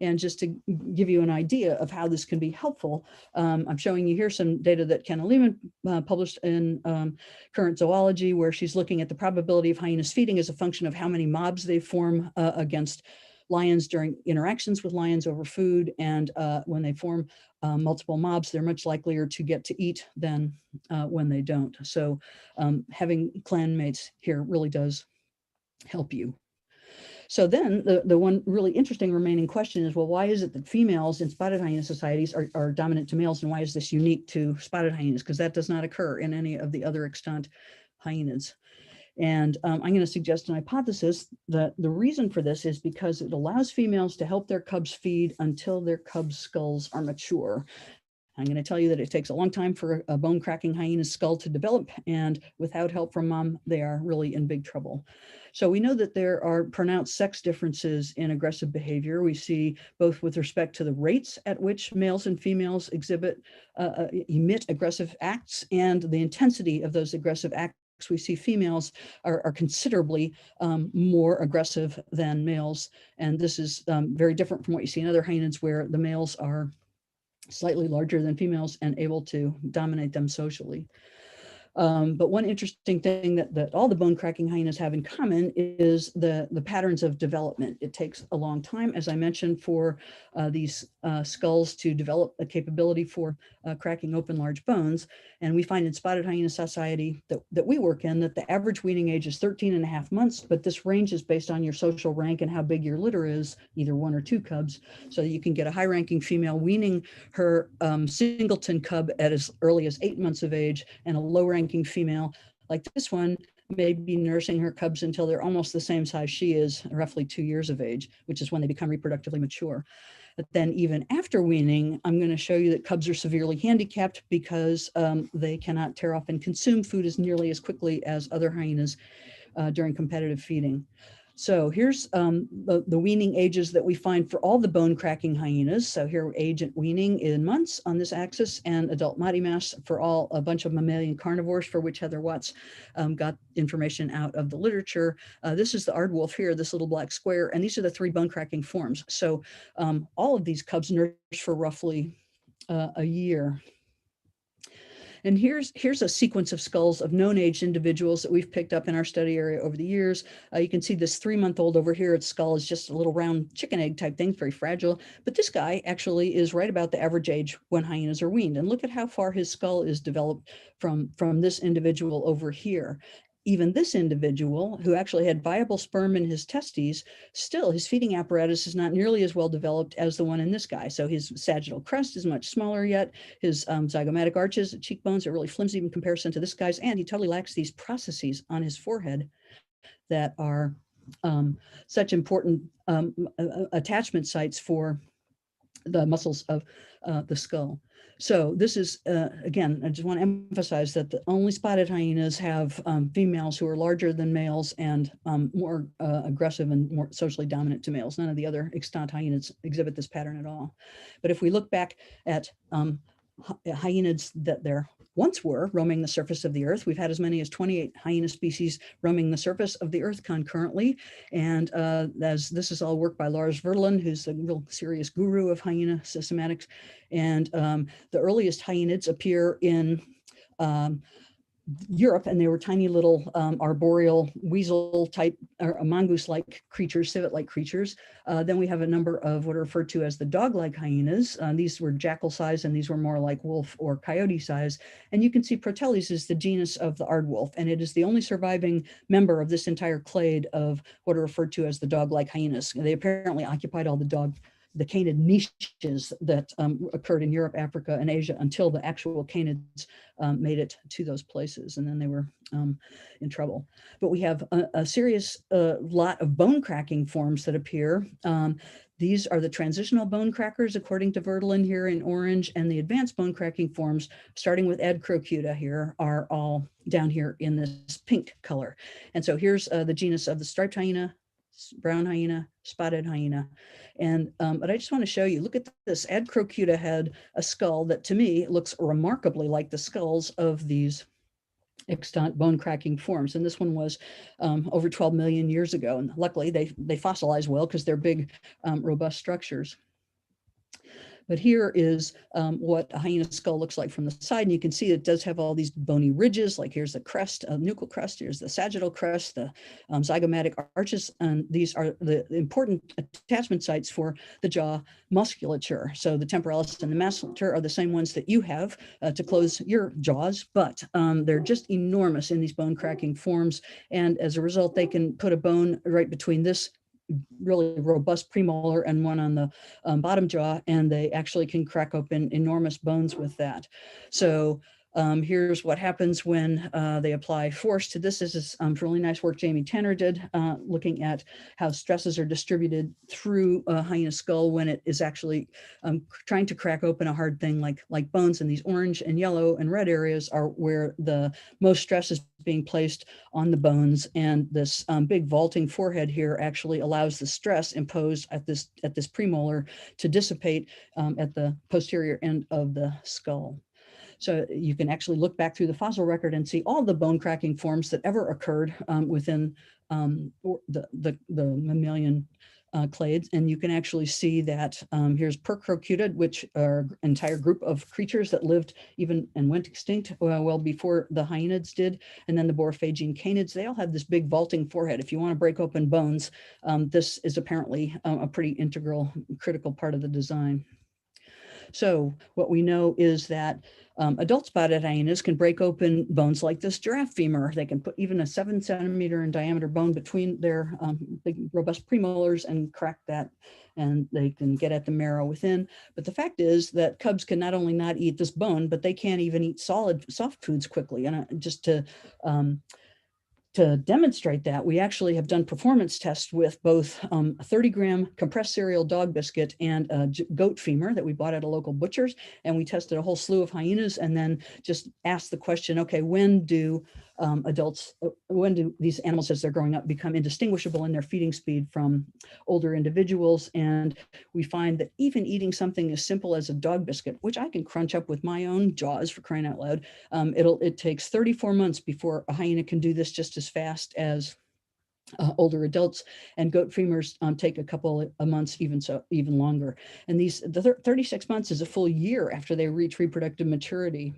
And just to give you an idea of how this can be helpful, I'm showing you here some data that Kenna Lehman published in Current Zoology, where she's looking at the probability of hyenas feeding as a function of how many mobs they form against lions during interactions with lions over food. And when they form multiple mobs, they're much likelier to get to eat than when they don't. So having clan mates here really does help you. So then the one really interesting remaining question is, well, why is it that females in spotted hyena societies are dominant to males, and why is this unique to spotted hyenas? Because that does not occur in any of the other extant hyenids. And I'm going to suggest an hypothesis that the reason for this is because it allows females to help their cubs feed until their cubs' skulls are mature. I'm going to tell you that it takes a long time for a bone cracking hyena's skull to develop, and without help from mom, they are really in big trouble. So we know that there are pronounced sex differences in aggressive behavior. We see both with respect to the rates at which males and females emit aggressive acts and the intensity of those aggressive acts. We see females are considerably more aggressive than males. And this is very different from what you see in other hyenids, where the males are slightly larger than females and able to dominate them socially. But one interesting thing that all the bone cracking hyenas have in common is the patterns of development. It takes a long time, as I mentioned, for these skulls to develop a capability for cracking open large bones. And we find in spotted hyena society that we work in that the average weaning age is 13.5 months, but this ranges based on your social rank and how big your litter is, either 1 or 2 cubs. So you can get a high-ranking female weaning her singleton cub at as early as 8 months of age, and a low-ranking female like this one may be nursing her cubs until they're almost the same size she is, roughly 2 years of age, which is when they become reproductively mature. But then even after weaning, I'm going to show you that cubs are severely handicapped because they cannot tear off and consume food as nearly as quickly as other hyenas during competitive feeding. So here's the weaning ages that we find for all the bone cracking hyenas. So here age at weaning in months on this axis, and adult body mass for a bunch of mammalian carnivores, for which Heather Watts got information out of the literature. This is the aardwolf here, this little black square, and these are the 3 bone cracking forms. So all of these cubs nurse for roughly a year. And here's a sequence of skulls of known aged individuals that we've picked up in our study area over the years. You can see this 3-month-old over here, its skull is just a little round chicken egg type thing, very fragile. But this guy actually is right about the average age when hyenas are weaned. And look at how far his skull is developed from this individual over here. Even this individual, who actually had viable sperm in his testes, still his feeding apparatus is not nearly as well developed as the one in this guy. So his sagittal crest is much smaller yet. His zygomatic arches, cheekbones are really flimsy in comparison to this guy's, and he totally lacks these processes on his forehead that are such important attachment sites for the muscles of the skull. So this is, again, I just want to emphasize that the only spotted hyenas have females who are larger than males and more aggressive and more socially dominant to males. None of the other extant hyenids exhibit this pattern at all. But if we look back at hyenids that there once were roaming the surface of the earth, we've had as many as 28 hyena species roaming the surface of the earth concurrently. And as this is all work by Lars Verdelin, who's a real serious guru of hyena systematics. And the earliest hyenids appear in Europe, and they were tiny little arboreal weasel type or mongoose-like creatures, civet-like creatures. Then we have a number of what are referred to as the dog-like hyenas. These were jackal size, and these were more like wolf or coyote size. And you can see Proteles is the genus of the aardwolf, and it is the only surviving member of this entire clade of what are referred to as the dog-like hyenas. They apparently occupied all the canid niches that occurred in Europe, Africa, and Asia until the actual canids made it to those places, and then they were in trouble. But we have a serious lot of bone cracking forms that appear. These are the transitional bone crackers, according to Verdelin here in orange, and the advanced bone cracking forms, starting with Ad crocuta here, are all down here in this pink color. And so here's the genus of the striped hyena, brown hyena, spotted hyena. And but I just want to show you, look at this. Ad crocuta had a skull that to me looks remarkably like the skulls of these extant bone cracking forms. And this one was over 12 million years ago. And luckily they fossilize well because they're big, robust structures. But here is what a hyena skull looks like from the side. And you can see it does have all these bony ridges, like here's the crest, nuchal crest, here's the sagittal crest, the zygomatic arches, and these are the important attachment sites for the jaw musculature. So the temporalis and the masseter are the same ones that you have to close your jaws, but they're just enormous in these bone cracking forms. And as a result, they can put a bone right between this really robust premolar and one on the bottom jaw, and they actually can crack open enormous bones with that. So Here's what happens when they apply force to this. This is really nice work Jamie Tanner did, looking at how stresses are distributed through a hyena skull when it is actually trying to crack open a hard thing like bones. And these orange and yellow and red areas are where the most stress is being placed on the bones. And this big vaulting forehead here actually allows the stress imposed at this premolar to dissipate at the posterior end of the skull. So you can actually look back through the fossil record and see all the bone cracking forms that ever occurred within the mammalian clades. And you can actually see that here's Percrocutid, which are an entire group of creatures that lived even and went extinct well before the Hyenids did. And then the Borophagian canids, they all have this big vaulting forehead. If you want to break open bones, this is apparently a pretty integral, critical part of the design. So what we know is that adult spotted hyenas can break open bones like this giraffe femur. They can put even a 7 centimeter in diameter bone between their big robust premolars and crack that, and they can get at the marrow within. But the fact is that cubs can not only not eat this bone, but they can't even eat soft foods quickly. And just to demonstrate that, we actually have done performance tests with both a 30-gram compressed cereal dog biscuit and a goat femur that we bought at a local butcher's. And we tested a whole slew of hyenas and then just asked the question, okay, when do these animals as they're growing up become indistinguishable in their feeding speed from older individuals? And we find that even eating something as simple as a dog biscuit, which I can crunch up with my own jaws for crying out loud, it takes 34 months before a hyena can do this just as fast as older adults, and goat femurs take a couple of months, even longer. And the 36 months is a full year after they reach reproductive maturity.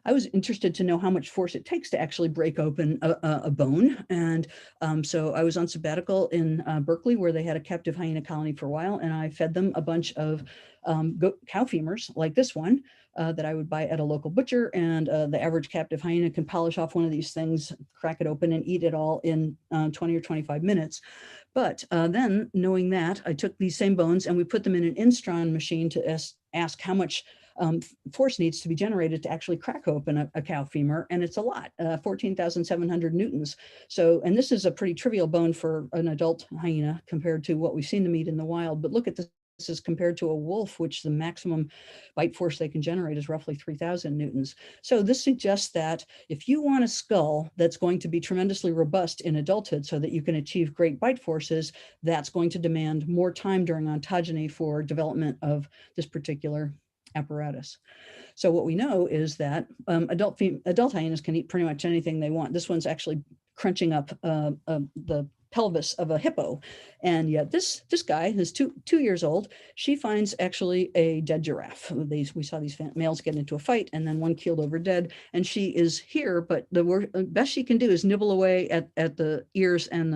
I was interested to know how much force it takes to actually break open a bone. And so I was on sabbatical in Berkeley, where they had a captive hyena colony for a while. And I fed them a bunch of cow femurs like this one that I would buy at a local butcher. And the average captive hyena can polish off one of these things, crack it open and eat it all in 20 or 25 minutes. But then knowing that, I took these same bones and we put them in an Instron machine to ask how much force needs to be generated to actually crack open a cow femur, and it's a lot, 14,700 newtons. So, and this is a pretty trivial bone for an adult hyena compared to what we've seen them eat in the wild. But look at this. This is compared to a wolf, which the maximum bite force they can generate is roughly 3,000 newtons. So this suggests that if you want a skull that's going to be tremendously robust in adulthood so that you can achieve great bite forces, that's going to demand more time during ontogeny for development of this particular apparatus. So what we know is that adult hyenas can eat pretty much anything they want. This one's actually crunching up the pelvis of a hippo, and yet this guy is two years old. She finds actually a dead giraffe. We saw these males get into a fight, and then one keeled over dead, and she is here, but the best she can do is nibble away at the ears and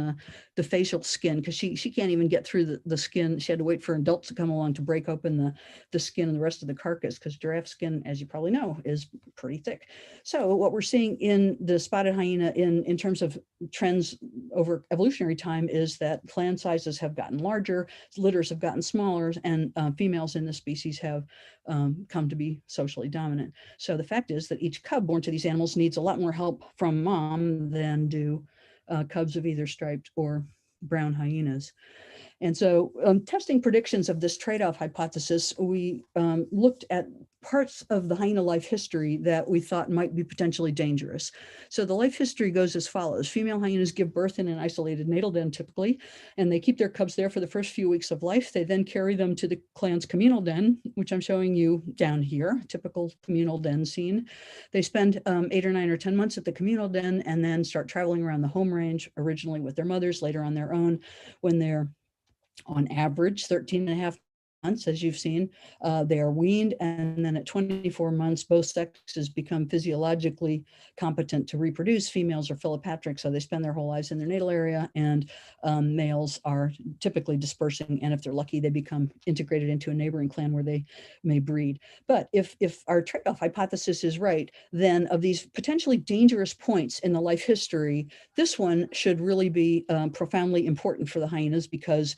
the facial skin, because she can't even get through the skin. She had to wait for adults to come along to break open the skin and the rest of the carcass, because giraffe skin, as you probably know, is pretty thick. So what we're seeing in the spotted hyena in terms of trends over evolutionary time is that clan sizes have gotten larger, litters have gotten smaller, and females in the species have come to be socially dominant. So the fact is that each cub born to these animals needs a lot more help from mom than do cubs of either striped or brown hyenas. And so testing predictions of this trade-off hypothesis, we looked at parts of the hyena life history that we thought might be potentially dangerous. So the life history goes as follows. Female hyenas give birth in an isolated natal den typically, and they keep their cubs there for the first few weeks of life. They then carry them to the clan's communal den, which I'm showing you down here, typical communal den scene. They spend 8 or 9 or 10 months at the communal den and then start traveling around the home range, originally with their mothers, later on their own. When they're on average 13 and a half months, as you've seen, they are weaned, and then at 24 months, both sexes become physiologically competent to reproduce. Females are philopatric, so they spend their whole lives in their natal area, and males are typically dispersing, and if they're lucky, they become integrated into a neighboring clan where they may breed. But if our trade-off hypothesis is right, then of these potentially dangerous points in the life history, this one should really be profoundly important for the hyenas, because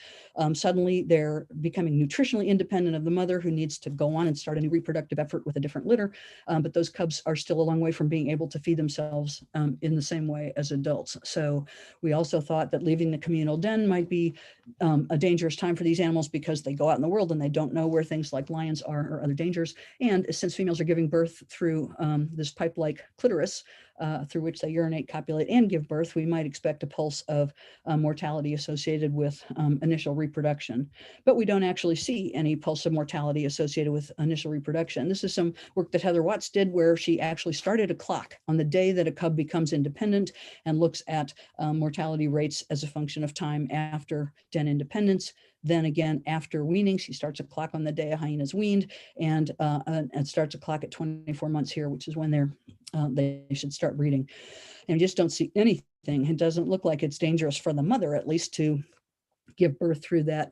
suddenly they're becoming nutritionally functionally independent of the mother, who needs to go on and start a new reproductive effort with a different litter. But those cubs are still a long way from being able to feed themselves in the same way as adults. So we also thought that leaving the communal den might be a dangerous time for these animals, because they go out in the world and they don't know where things like lions are or other dangers. And since females are giving birth through this pipe-like clitoris, through which they urinate, copulate, and give birth, we might expect a pulse of mortality associated with initial reproduction. But we don't actually see any pulse of mortality associated with initial reproduction. This is some work that Heather Watts did, where she actually started a clock on the day that a cub becomes independent and looks at mortality rates as a function of time after den independence. Then again, after weaning, she starts a clock on the day a hyena is weaned, and starts a clock at 24 months here, which is when they should start breeding. And we just don't see anything. It doesn't look like it's dangerous for the mother, at least, to give birth through that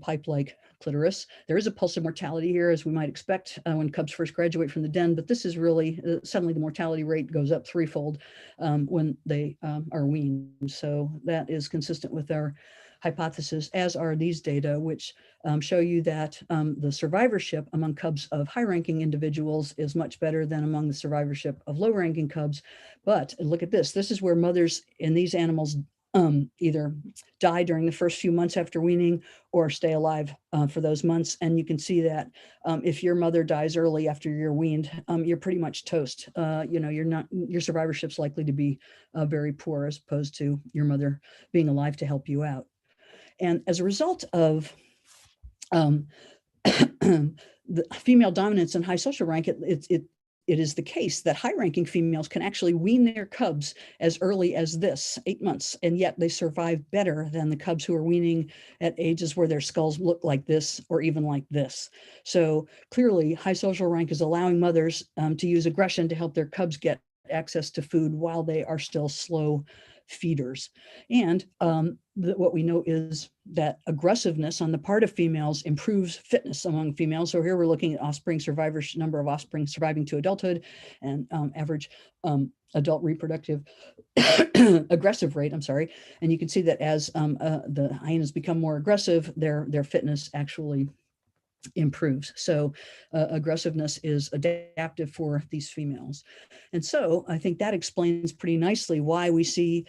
pipe-like clitoris. There is a pulse of mortality here, as we might expect when cubs first graduate from the den, but this is really, suddenly the mortality rate goes up threefold when they are weaned. So that is consistent with our hypothesis, as are these data, which show you that the survivorship among cubs of high-ranking individuals is much better than among the survivorship of low-ranking cubs. But look at this. This is where mothers in these animals either die during the first few months after weaning or stay alive for those months. And you can see that if your mother dies early after you're weaned, you're pretty much toast. Your survivorship's likely to be very poor, as opposed to your mother being alive to help you out. And as a result of the female dominance and high social rank, it is the case that high-ranking females can actually wean their cubs as early as 8 months, and yet they survive better than the cubs who are weaning at ages where their skulls look like this or even like this. So clearly, high social rank is allowing mothers to use aggression to help their cubs get access to food while they are still slow feeders. And what we know is that aggressiveness on the part of females improves fitness among females. So here we're looking at offspring survivors, number of offspring surviving to adulthood, and average adult reproductive aggressive rate, And you can see that as the hyenas become more aggressive, their fitness actually improves. So aggressiveness is adaptive for these females. And so I think that explains pretty nicely why we see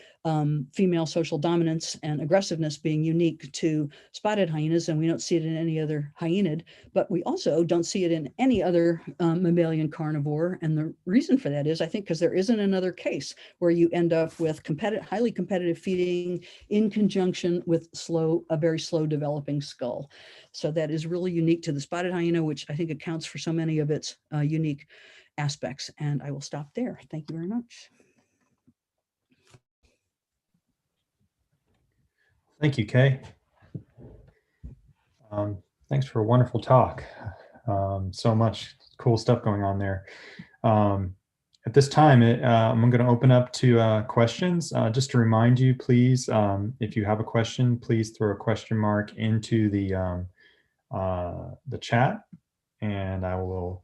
female social dominance and aggressiveness being unique to spotted hyenas, and we don't see it in any other hyaenid, but we also don't see it in any other mammalian carnivore. And the reason for that is, I think, because there isn't another case where you end up with highly competitive feeding in conjunction with a very slow developing skull. So that is really unique to the spotted hyena, which I think accounts for so many of its unique aspects. And I will stop there. Thank you very much. Thank you, Kay. Thanks for a wonderful talk. So much cool stuff going on there. At this time, I'm going to open up to questions. Just to remind you, please, if you have a question, please throw a question mark into the chat, and I will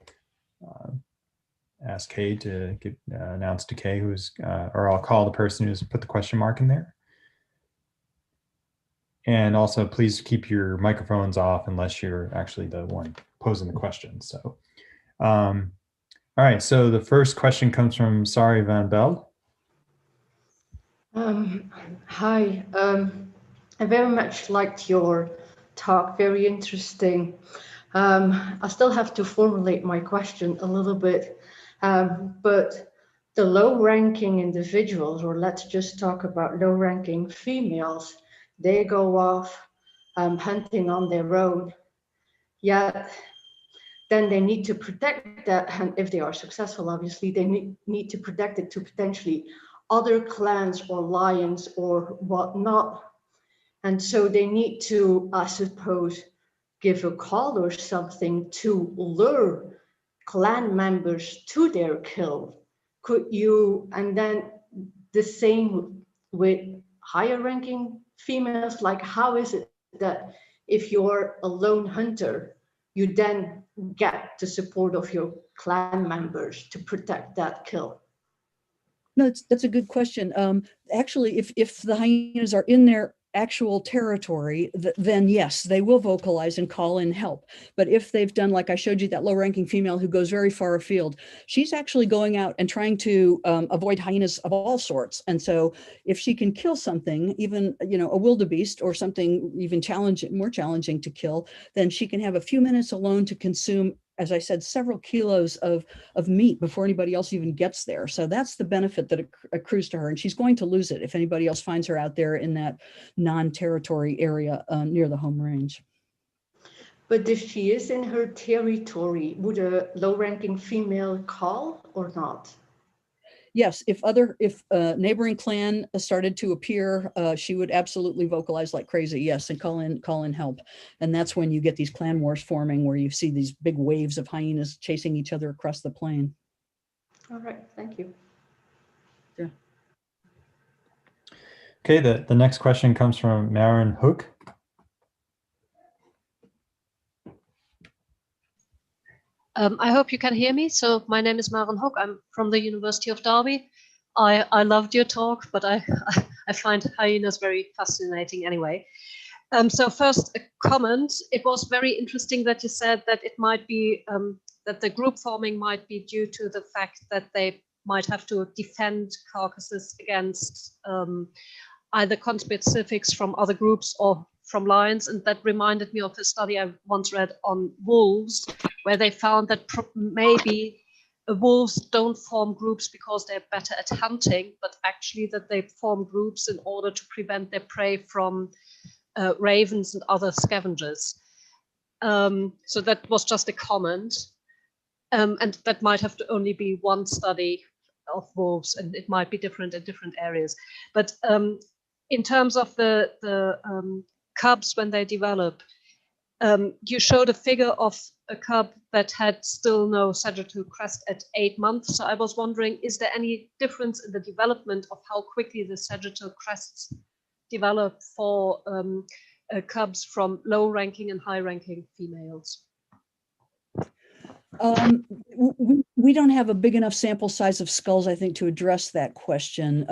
ask Kay to announce to Kay or I'll call the person who's put the question mark in there. And also, please keep your microphones off unless you're actually the one posing the question. So, all right. So the first question comes from Sari Van Bell. Hi. I very much liked your talk. Very interesting. I still have to formulate my question a little bit, but the low-ranking individuals, or let's just talk about low-ranking females, they go off hunting on their own, yet then they need to protect that, and if they are successful, obviously, they need to protect it to potentially other clans or lions or whatnot. And so they need to, I suppose, give a call or something to lure clan members to their kill. Could you, and then the same with higher ranking females, like how is it that if you're a lone hunter, you then get the support of your clan members to protect that kill? No, that's a good question. Actually, if the hyenas are in their actual territory, then yes, they will vocalize and call in help. But if they've done, like I showed you, that low-ranking female who goes very far afield, she's actually going out and trying to avoid hyenas of all sorts. And so if she can kill something, even, you know, a wildebeest or something even more challenging to kill, then she can have a few minutes alone to consume, as I said, several kilos of meat before anybody else even gets there. So that's the benefit that accrues to her. And she's going to lose it if anybody else finds her out there in that non-territory area near the home range. But if she is in her territory, would a low-ranking female call or not? Yes, if neighboring clan started to appear, she would absolutely vocalize like crazy. Yes, and call in help. And that's when you get these clan wars forming, where you see these big waves of hyenas chasing each other across the plain. All right, thank you. Yeah. Okay, the next question comes from Maren Hook. I hope you can hear me. So my name is Maren Hook. I'm from the University of Derby. I loved your talk, but I find hyenas very fascinating anyway. So first, a comment. It was very interesting that you said that it might be, that the group forming might be due to the fact that they might have to defend carcasses against either conspecifics from other groups or from lions. And that reminded me of a study I once read on wolves, where they found that maybe wolves don't form groups because they're better at hunting, but actually that they form groups in order to prevent their prey from ravens and other scavengers. So that was just a comment. And that might have to only be one study of wolves, and it might be different in different areas. But in terms of the cubs when they develop, you showed a figure of a cub that had still no sagittal crest at 8 months. So I was wondering, is there any difference in the development of how quickly the sagittal crests develop for cubs from low-ranking and high-ranking females? We don't have a big enough sample size of skulls, I think, to address that question.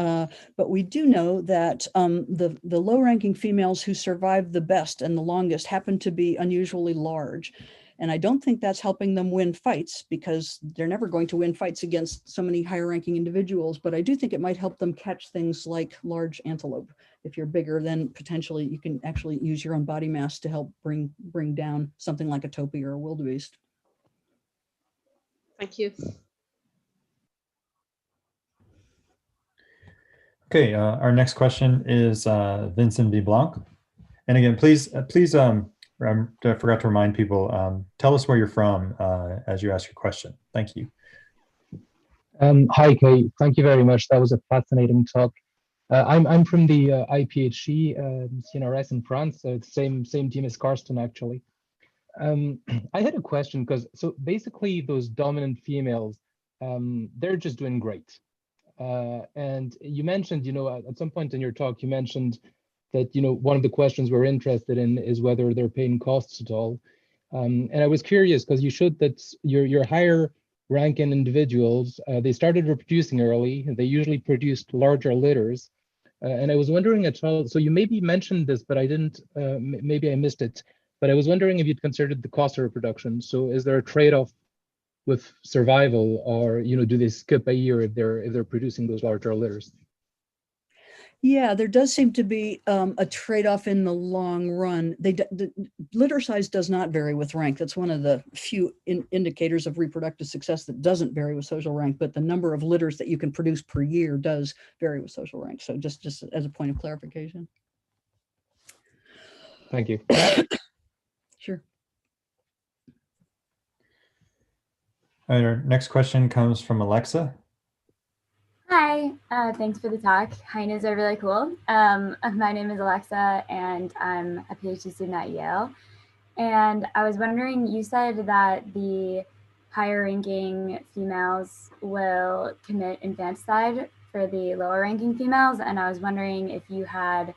But we do know that the low-ranking females who survive the best and the longest happen to be unusually large. And I don't think that's helping them win fights, because they're never going to win fights against so many higher-ranking individuals. But I do think it might help them catch things like large antelope. If you're bigger, then potentially you can actually use your own body mass to help bring down something like a topi or a wildebeest. Thank you. Okay, our next question is Vincent V. Blanc. And again, please, I forgot to remind people, tell us where you're from as you ask your question. Thank you. Hi, Kay. Thank you very much. That was a fascinating talk. I'm from the IPHE CNRS in France, so it's same team as Karsten, actually. I had a question, because so basically those dominant females, they're just doing great. And you mentioned, at some point in your talk, you mentioned that, one of the questions we're interested in is whether they're paying costs at all. And I was curious, because you showed that your higher ranking individuals, they started reproducing early, and they usually produced larger litters. And I was wondering at all, so you maybe mentioned this, but I didn't, maybe I missed it. But I was wondering if you'd considered the cost of reproduction. So is there a trade-off with survival, or do they skip a year if they're producing those larger litters? Yeah, there does seem to be a trade-off in the long run. The litter size does not vary with rank. That's one of the few indicators of reproductive success that doesn't vary with social rank, but the number of litters that you can produce per year does vary with social rank. So just as a point of clarification. Thank you. Sure. All right, our next question comes from Alexa. Hi, thanks for the talk. Hyenas are really cool. My name is Alexa, and I'm a PhD student at Yale. And I was wondering, you said that the higher ranking females will commit infanticide for the lower ranking females. And I was wondering if you had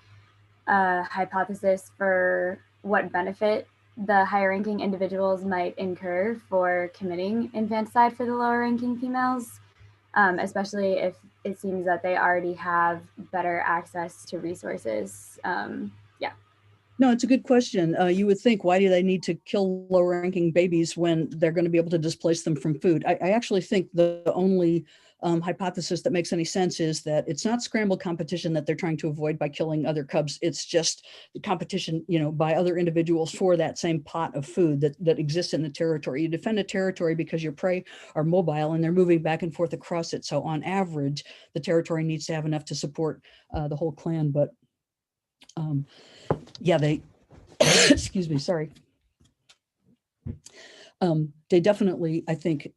a hypothesis for what benefit the higher ranking individuals might incur for committing infanticide for the lower ranking females. especially if it seems that they already have better access to resources. Yeah. No, it's a good question. You would think, why do they need to kill low-ranking babies when they're going to be able to displace them from food? I actually think the only hypothesis that makes any sense is that it's not scrambled competition that they're trying to avoid by killing other cubs. It's just the competition, by other individuals for that same pot of food that exists in the territory. You defend a territory because your prey are mobile and they're moving back and forth across it. So on average, the territory needs to have enough to support the whole clan. But yeah, they, excuse me, sorry. They definitely, I think,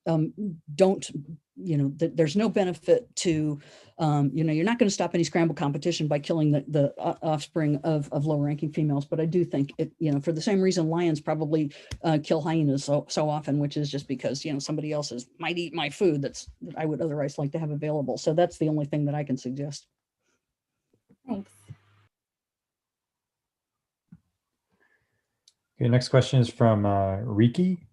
don't, there's no benefit to, you're not going to stop any scramble competition by killing the offspring of low-ranking females. But I do think it, for the same reason lions probably kill hyenas so often, which is just because, somebody else might eat my food that I would otherwise like to have available. So that's the only thing that I can suggest. Thanks. Okay, next question is from Riki.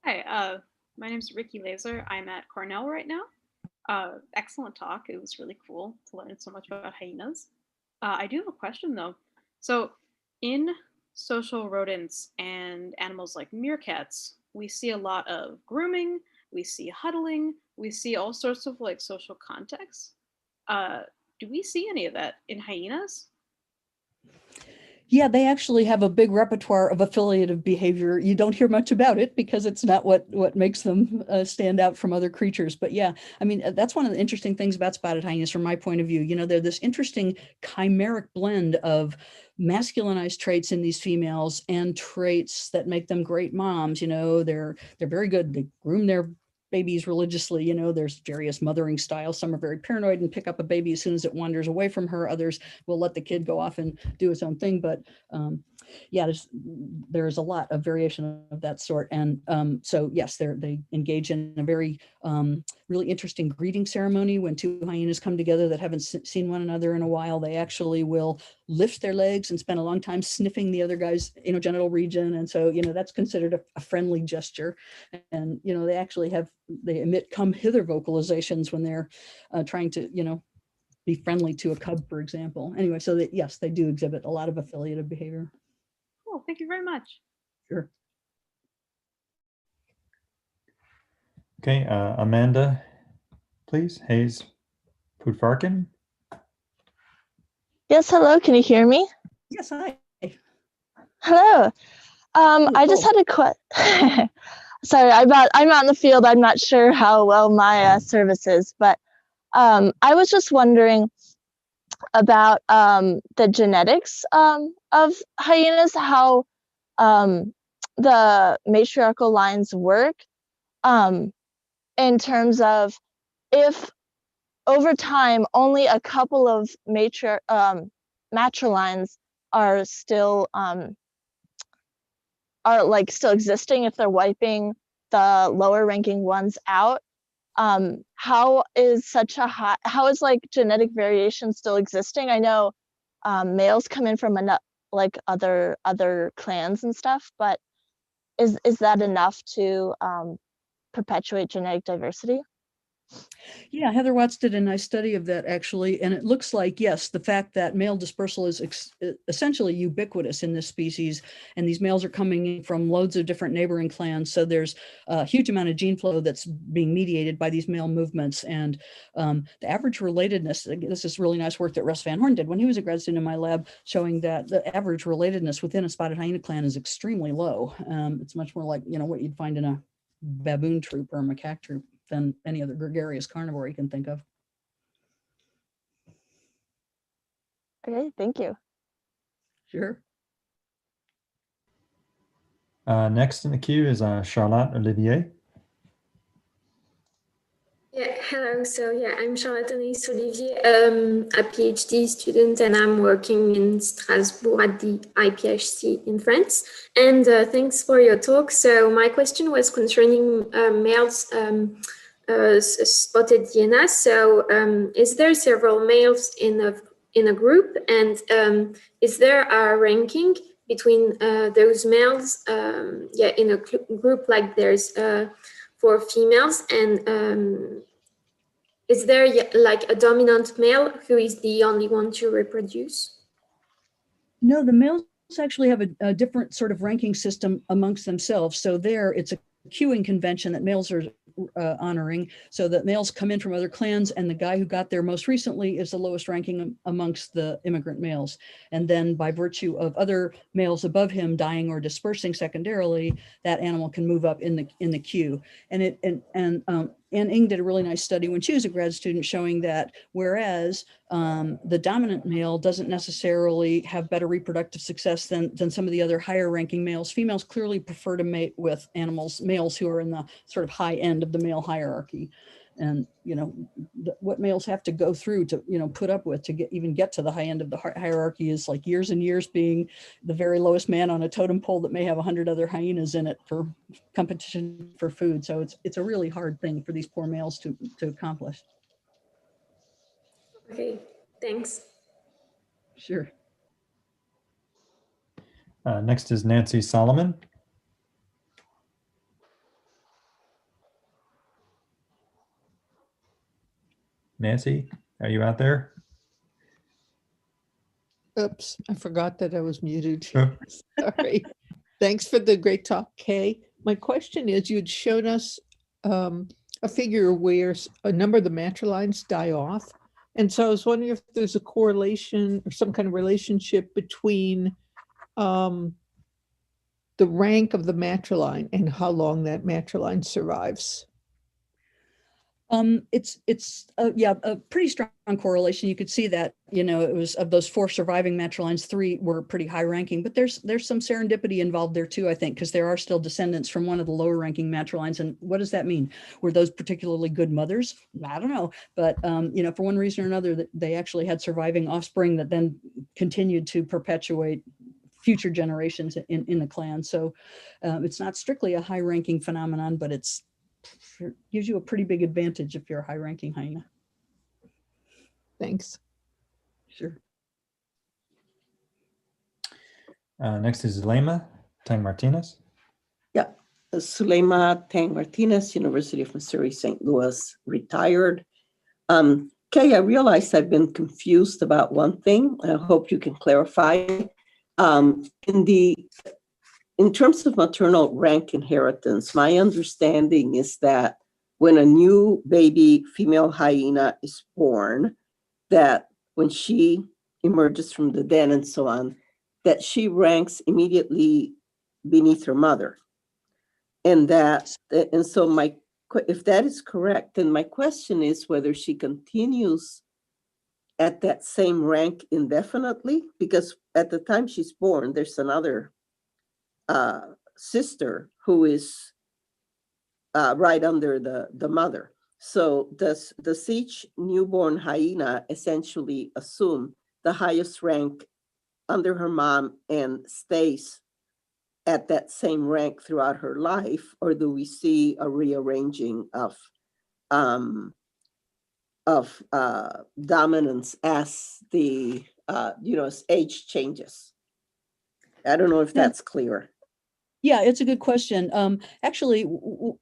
Hi, my name is Riki Laser. I'm at Cornell right now. Excellent talk. It was really cool to learn so much about hyenas. I do have a question though. So in social rodents and animals like meerkats, we see a lot of grooming, we see huddling, we see all sorts of like social contexts. Do we see any of that in hyenas? Yeah, they actually have a big repertoire of affiliative behavior. You don't hear much about it because it's not what makes them stand out from other creatures. But yeah, I mean, that's one of the interesting things about spotted hyenas from my point of view. They're this interesting chimeric blend of masculinized traits in these females and traits that make them great moms. They're very good. They groom their babies religiously. There's various mothering styles. Some are very paranoid and pick up a baby as soon as it wanders away from her. Others will let the kid go off and do its own thing. But yeah, there's a lot of variation of that sort. And so yes, they engage in a very really interesting greeting ceremony. When two hyenas come together that haven't seen one another in a while, they actually will lift their legs and spend a long time sniffing the other guy's genital region. And so that's considered a friendly gesture. And they emit come hither vocalizations when they're trying to be friendly to a cub, for example. Anyway, so that yes, they do exhibit a lot of affiliative behavior. Cool, thank you very much. Sure. Okay, Amanda, please. Hayes Pudfarkin. Yes, hello, can you hear me? Yes, hi. Hello. I just cool. had a question. Sorry, I'm out in the field. I'm not sure how well my service is, but I was just wondering about the genetics of hyenas, how the matriarchal lines work in terms of if over time only a couple of matrilines are still still existing, if they're wiping the lower ranking ones out, how is like genetic variation still existing? I know males come in from other clans and stuff, but is that enough to perpetuate genetic diversity? Yeah, Heather Watts did a nice study of that actually, and it looks like, yes, the fact that male dispersal is essentially ubiquitous in this species, and these males are coming in from loads of different neighboring clans, so there's a huge amount of gene flow that's being mediated by these male movements, and the average relatedness, this is really nice work that Russ Van Horn did when he was a grad student in my lab, showing that the average relatedness within a spotted hyena clan is extremely low. It's much more like, what you'd find in a baboon troop or a macaque troop than any other gregarious carnivore you can think of. Okay, thank you. Sure. Next in the queue is Charlotte Olivier. Yeah, hello. So yeah, I'm Charlotte Olivier, a PhD student, and I'm working in Strasbourg at the IPHC in France. And thanks for your talk. So my question was concerning males spotted hyenas. So is there several males in a group, and is there a ranking between those males? Yeah, in a group, like there's for females? And is there like a dominant male who is the only one to reproduce? No, the males actually have a different sort of ranking system amongst themselves. So there, it's a queuing convention that males are honoring, so that males come in from other clans, and the guy who got there most recently is the lowest ranking amongst the immigrant males. And then by virtue of other males above him dying or dispersing secondarily, that animal can move up in the queue. And Anne Ing did a really nice study when she was a grad student showing that whereas the dominant male doesn't necessarily have better reproductive success than some of the other higher ranking males, females clearly prefer to mate with males who are in the sort of high end of the male hierarchy. And, you know, what males have to go through to, you know, put up with to even get to the high end of the hierarchy is like years and years being the very lowest man on a totem pole that may have 100 other hyenas in it for competition for food. So it's a really hard thing for these poor males to accomplish. Okay, thanks. Sure. Next is Nancy Solomon. Nancy, are you out there? Oops, I forgot that I was muted. Oh. Sorry. Thanks for the great talk, Kay. My question is, you'd shown us a figure where a number of the matrilines die off. And so I was wondering if there's a correlation or some kind of relationship between the rank of the matriline and how long that matriline survives. It's a pretty strong correlation. You could see that, you know, it was of those 4 surviving matrilines, 3 were pretty high ranking, but there's some serendipity involved there too, I think, because there are still descendants from one of the lower ranking matrilines. And what does that mean? Were those particularly good mothers? I don't know, but you know, for one reason or another, they actually had surviving offspring that then continued to perpetuate future generations in the clan. So it's not strictly a high ranking phenomenon, but it gives you a pretty big advantage if you're a high-ranking hyena. Thanks. Sure. Next is Zulema Tang Martinez. Yeah, Zulema Tang Martinez, University of Missouri, St. Louis, retired. Kay, I realized I've been confused about one thing. I hope you can clarify. In terms of maternal rank inheritance, my understanding is that when a new baby female hyena is born, that when she emerges from the den and so on, that she ranks immediately beneath her mother. And so if that is correct, then my question is whether she continues at that same rank indefinitely, because at the time she's born, there's another sister who is right under the mother. So does each newborn hyena essentially assume the highest rank under her mom and stays at that same rank throughout her life, or do we see a rearranging of dominance as the as age changes? I don't know if that's clear. Yeah, it's a good question. Actually,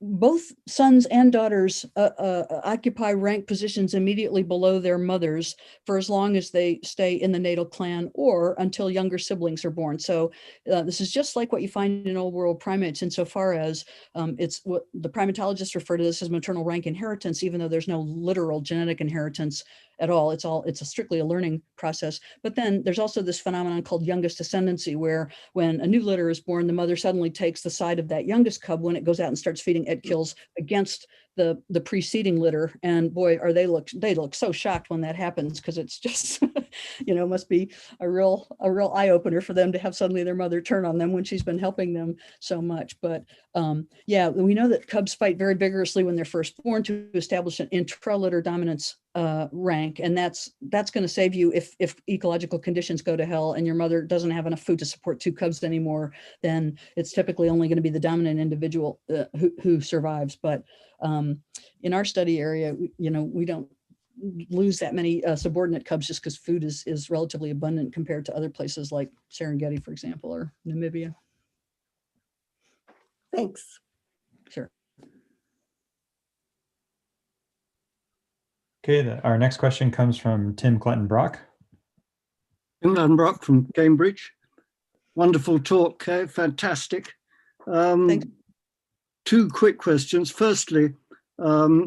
both sons and daughters occupy rank positions immediately below their mothers for as long as they stay in the natal clan or until younger siblings are born. So this is just like what you find in old world primates insofar as it's what the primatologists refer to this as maternal rank inheritance, even though there's no literal genetic inheritance at all. It's strictly a learning process. But then there's also this phenomenon called youngest ascendancy, where when a new litter is born, the mother suddenly takes the side of that youngest cub when it goes out and starts feeding egg kills against the preceding litter. And boy, they look so shocked when that happens, because it's just must be a real eye opener for them to have suddenly their mother turn on them when she's been helping them so much. But yeah, we know that cubs fight very vigorously when they're first born to establish an intralitter dominance rank, and that's going to save you if ecological conditions go to hell and your mother doesn't have enough food to support 2 cubs anymore. Then it's typically only going to be the dominant individual who survives. But in our study area, we don't lose that many subordinate cubs just because food is relatively abundant compared to other places like Serengeti, for example, or Namibia. Thanks. Sure. Okay, our next question comes from Tim Clinton-Brock. Tim Clinton-Brock from Cambridge. Wonderful talk, Kay, fantastic. Two quick questions. Firstly,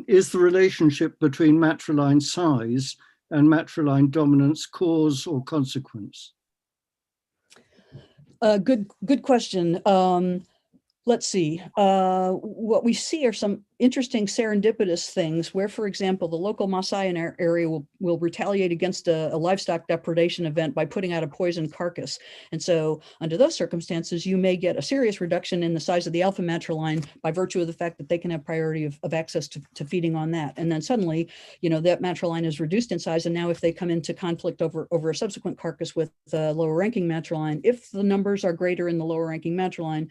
is the relationship between matriline size and matriline dominance cause or consequence? Good question. Let's see. What we see are some interesting serendipitous things where, for example, the local Maasai in our area will retaliate against a livestock depredation event by putting out a poisoned carcass. And so under those circumstances, you may get a serious reduction in the size of the alpha matriline by virtue of the fact that they can have priority of access to feeding on that. And then suddenly, that matriline is reduced in size. And now if they come into conflict over a subsequent carcass with the lower ranking matriline, if the numbers are greater in the lower ranking matriline,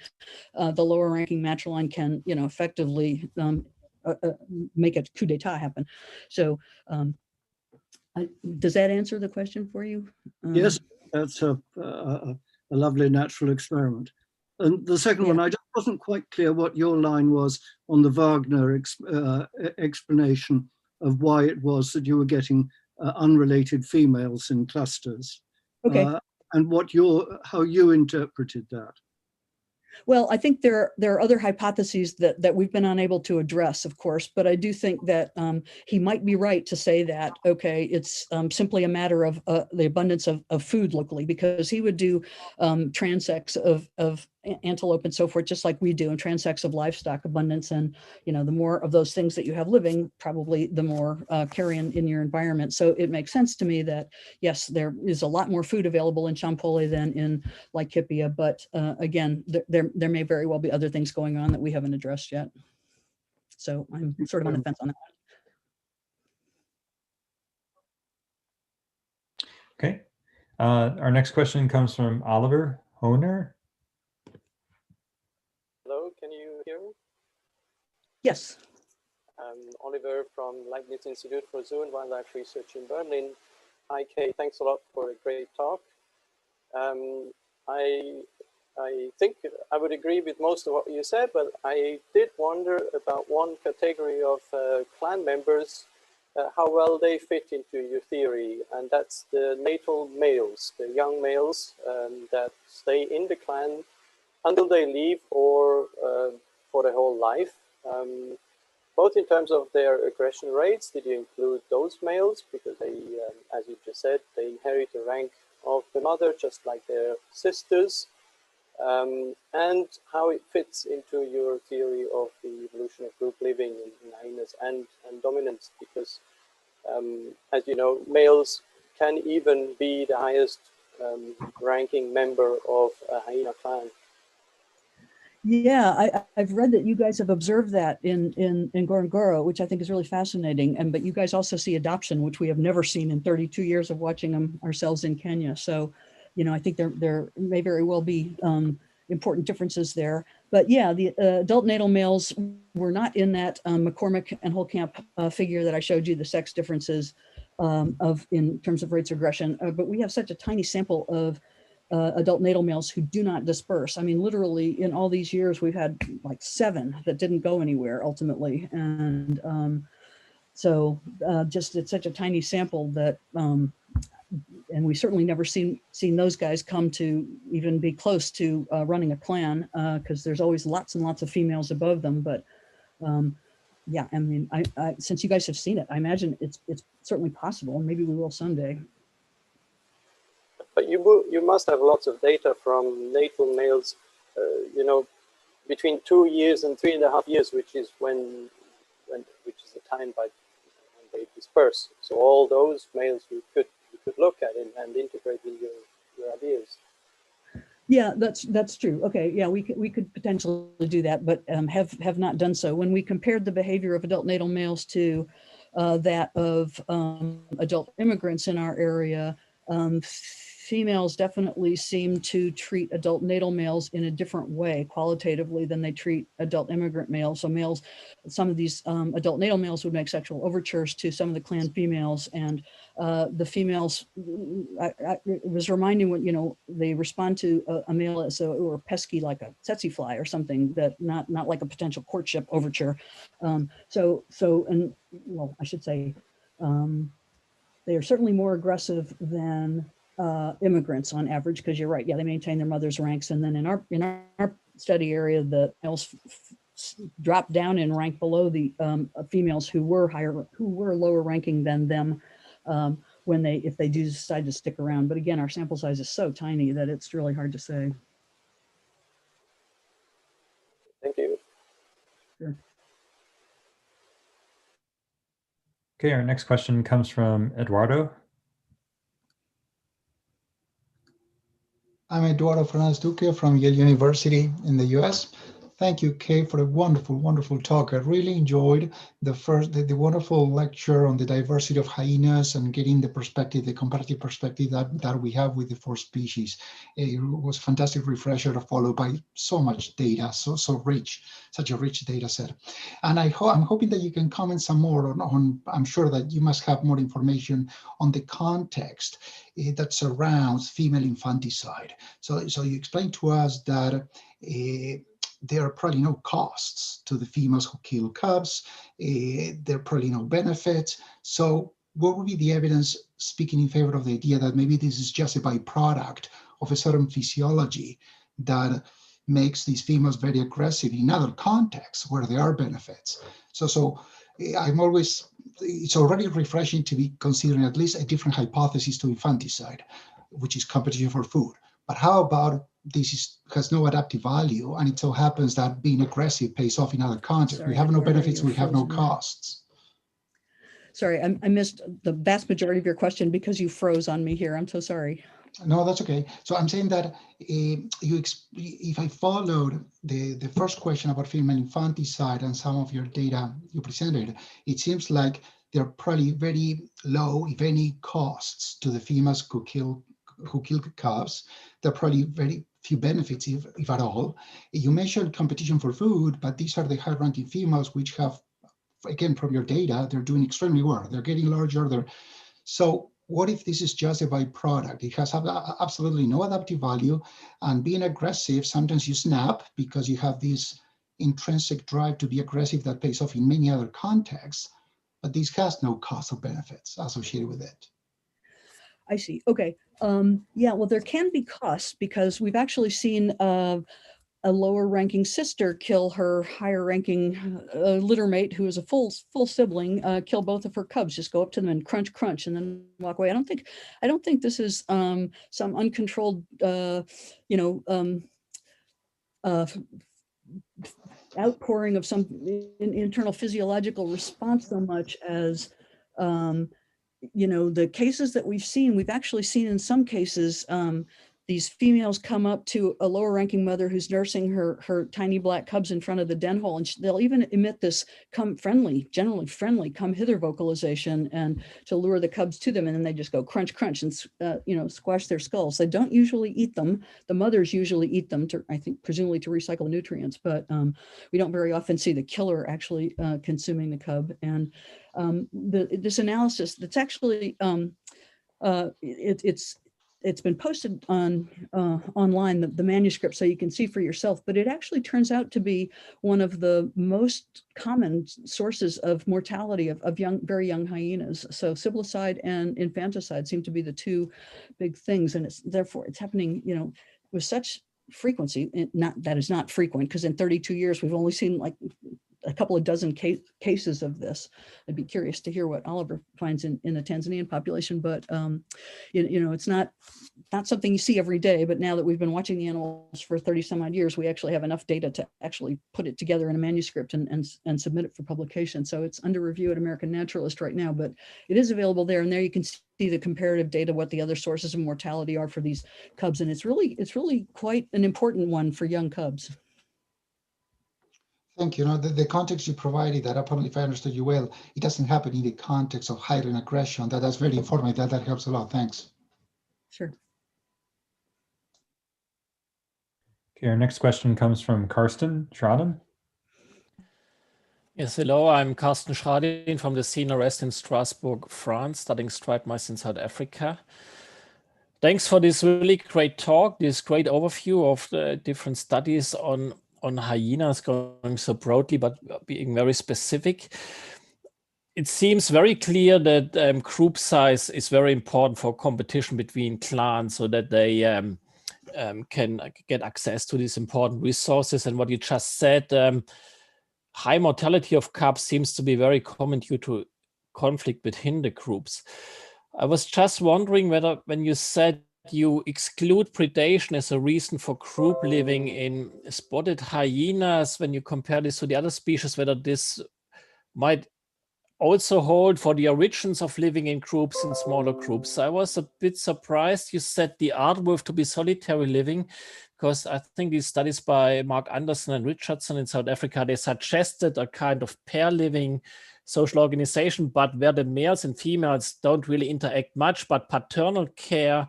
the lower ranking matriline can, effectively make a coup d'etat happen. So does that answer the question for you? Yes, that's a lovely natural experiment. And the second one, I just wasn't quite clear what your line was on the Wagner explanation of why it was that you were getting unrelated females in clusters. Okay. And how you interpreted that. Well, I think there are other hypotheses that we've been unable to address, of course, but I do think that he might be right to say that, okay, it's simply a matter of the abundance of food locally, because he would do transects of antelope and so forth, just like we do, and transects of livestock abundance. And, the more of those things that you have living, probably the more carrion in your environment. So it makes sense to me that, yes, there is a lot more food available in Shompole than in Laikipia, but again, there may very well be other things going on that we haven't addressed yet. So I'm sort of on the fence on that. Okay. Our next question comes from Oliver Honer. Hello, can you hear me? Yes. Oliver from Leibniz Institute for Zoo and Wildlife Research in Berlin. Hi, Kay, thanks a lot for a great talk. I think I would agree with most of what you said, but I did wonder about one category of clan members, how well they fit into your theory, and that's the Natl males, the young males that stay in the clan until they leave or for their whole life. Both in terms of their aggression rates, did you include those males? Because they, as you just said, they inherit the rank of the mother, just like their sisters. And how it fits into your theory of the evolution of group living in hyenas and dominance, because as you know, males can even be the highest ranking member of a hyena clan. Yeah, I've read that you guys have observed that in Ngorongoro, which I think is really fascinating. But you guys also see adoption, which we have never seen in 32 years of watching them ourselves in Kenya. So, I think there may very well be important differences there. But yeah, the adult Natl males were not in that McCormick and Holekamp figure that I showed you, the sex differences in terms of rates of aggression. But we have such a tiny sample of adult Natl males who do not disperse. I mean, literally in all these years, we've had like 7 that didn't go anywhere ultimately. And so just it's such a tiny sample that, and we certainly never seen those guys come to even be close to running a clan, because there's always lots and lots of females above them. But yeah, I mean, I since you guys have seen it, I imagine it's certainly possible, and maybe we will someday. But you must have lots of data from Natl males, between 2 years and 3.5 years, which is which is the time when they disperse. So all those males you could look at and integrate in your ideas. Yeah, that's true. Okay, yeah, we could potentially do that, but have not done so. When we compared the behavior of adult Natl males to that of adult immigrants in our area, females definitely seem to treat adult Natl males in a different way qualitatively than they treat adult immigrant males. So some of these adult Natl males would make sexual overtures to some of the clan females, and the females, it was reminding when, they respond to a male as though it were pesky like a tsetse fly or something, that not like a potential courtship overture. And well, I should say, They are certainly more aggressive than immigrants on average, because you're right. Yeah, they maintain their mother's ranks. And then in our study area, the males dropped down in rank below the females who were lower ranking than them if they do decide to stick around. But again, our sample size is so tiny that it's really hard to say. Thank you. Sure. Okay, our next question comes from Eduardo. I'm Eduardo Fernández Duque from Yale University in the US. Thank you, Kay, for a wonderful, wonderful talk. I really enjoyed the wonderful lecture on the diversity of hyenas and getting the perspective, the comparative perspective that we have with the 4 species. It was a fantastic refresher followed by so much data, so rich, such a rich data set. And I'm hoping that you can comment some more on, I'm sure that you must have more information on the context that surrounds female infanticide. So you explained to us that there are probably no costs to the females who kill cubs. There are probably no benefits. So what would be the evidence speaking in favor of the idea that maybe this is just a byproduct of a certain physiology that makes these females very aggressive in other contexts where there are benefits? So it's already refreshing to be considering at least a different hypothesis to infanticide, which is competition for food. But how about this has no adaptive value, and it so happens that being aggressive pays off in other contexts? Sorry, we have no Eduardo, benefits, we have no frozen. costs. Sorry, I missed the vast majority of your question because you froze on me here. I'm so sorry. No, that's okay. So I'm saying that if I followed the first question about female infanticide and some of your data you presented, it seems like there are probably very low, if any, costs to the females who kill cubs. There are probably very few benefits, if at all. You mentioned competition for food, but these are the high-ranking females which have, again, from your data, they're doing extremely well. They're getting larger. So what if this is just a byproduct? It has absolutely no adaptive value, and being aggressive, sometimes you snap because you have this intrinsic drive to be aggressive that pays off in many other contexts, but this has no cost or benefits associated with it. I see. Okay. Yeah, well, there can be costs because we've actually seen a lower ranking sister kill her higher ranking litter mate, who is a full sibling, kill both of her cubs, just go up to them and crunch, crunch, and then walk away. I don't think this is some uncontrolled, outpouring of some internal physiological response so much as the cases that we've actually seen in some cases, these females come up to a lower ranking mother who's nursing her tiny black cubs in front of the den hole, and they'll even emit this generally friendly come hither vocalization and to lure the cubs to them, and then they just go crunch, crunch and squash their skulls. They don't usually eat them. The mothers usually eat them to, I think, presumably to recycle nutrients, but we don't very often see the killer actually consuming the cub. And this analysis that's actually it's been posted on online, the manuscript, so you can see for yourself, but it actually turns out to be one of the most common sources of mortality of very young hyenas. So siblicide and infanticide seem to be the two big things, and therefore it's happening with such frequency. That is not frequent, because in 32 years we've only seen like a couple of dozen cases of this. I'd be curious to hear what Oliver finds in the Tanzanian population, but it's not something you see every day. But now that we've been watching the animals for 30 some odd years, we actually have enough data to actually put it together in a manuscript and submit it for publication. So it's under review at American Naturalist right now, but it is available there. And there you can see the comparative data, what the other sources of mortality are for these cubs. And it's really quite an important one for young cubs. Thank you. The context you provided, that apparently, if I understood you well, it doesn't happen in the context of heightened aggression. That's very informative. That helps a lot. Thanks. Sure. Okay, our next question comes from Karsten Schraden. Yes, hello, I'm Carsten Schraden from the CNRS in Strasbourg, France, studying striped mice in South Africa. Thanks for this really great talk, this great overview of the different studies on hyenas, going so broadly, but being very specific. it seems very clear that group size is very important for competition between clans, so that they can get access to these important resources. And what you just said, high mortality of cubs seems to be very common due to conflict within the groups. I was just wondering whether, when you said you exclude predation as a reason for group living in spotted hyenas, when you compare this to the other species, whether this might also hold for the origins of living in groups and smaller groups. I was a bit surprised you said the aardwolf to be solitary living, because I think these studies by Mark Anderson and Richardson in South Africa, they suggested a kind of pair living social organization, but where the males and females don't really interact much, but paternal care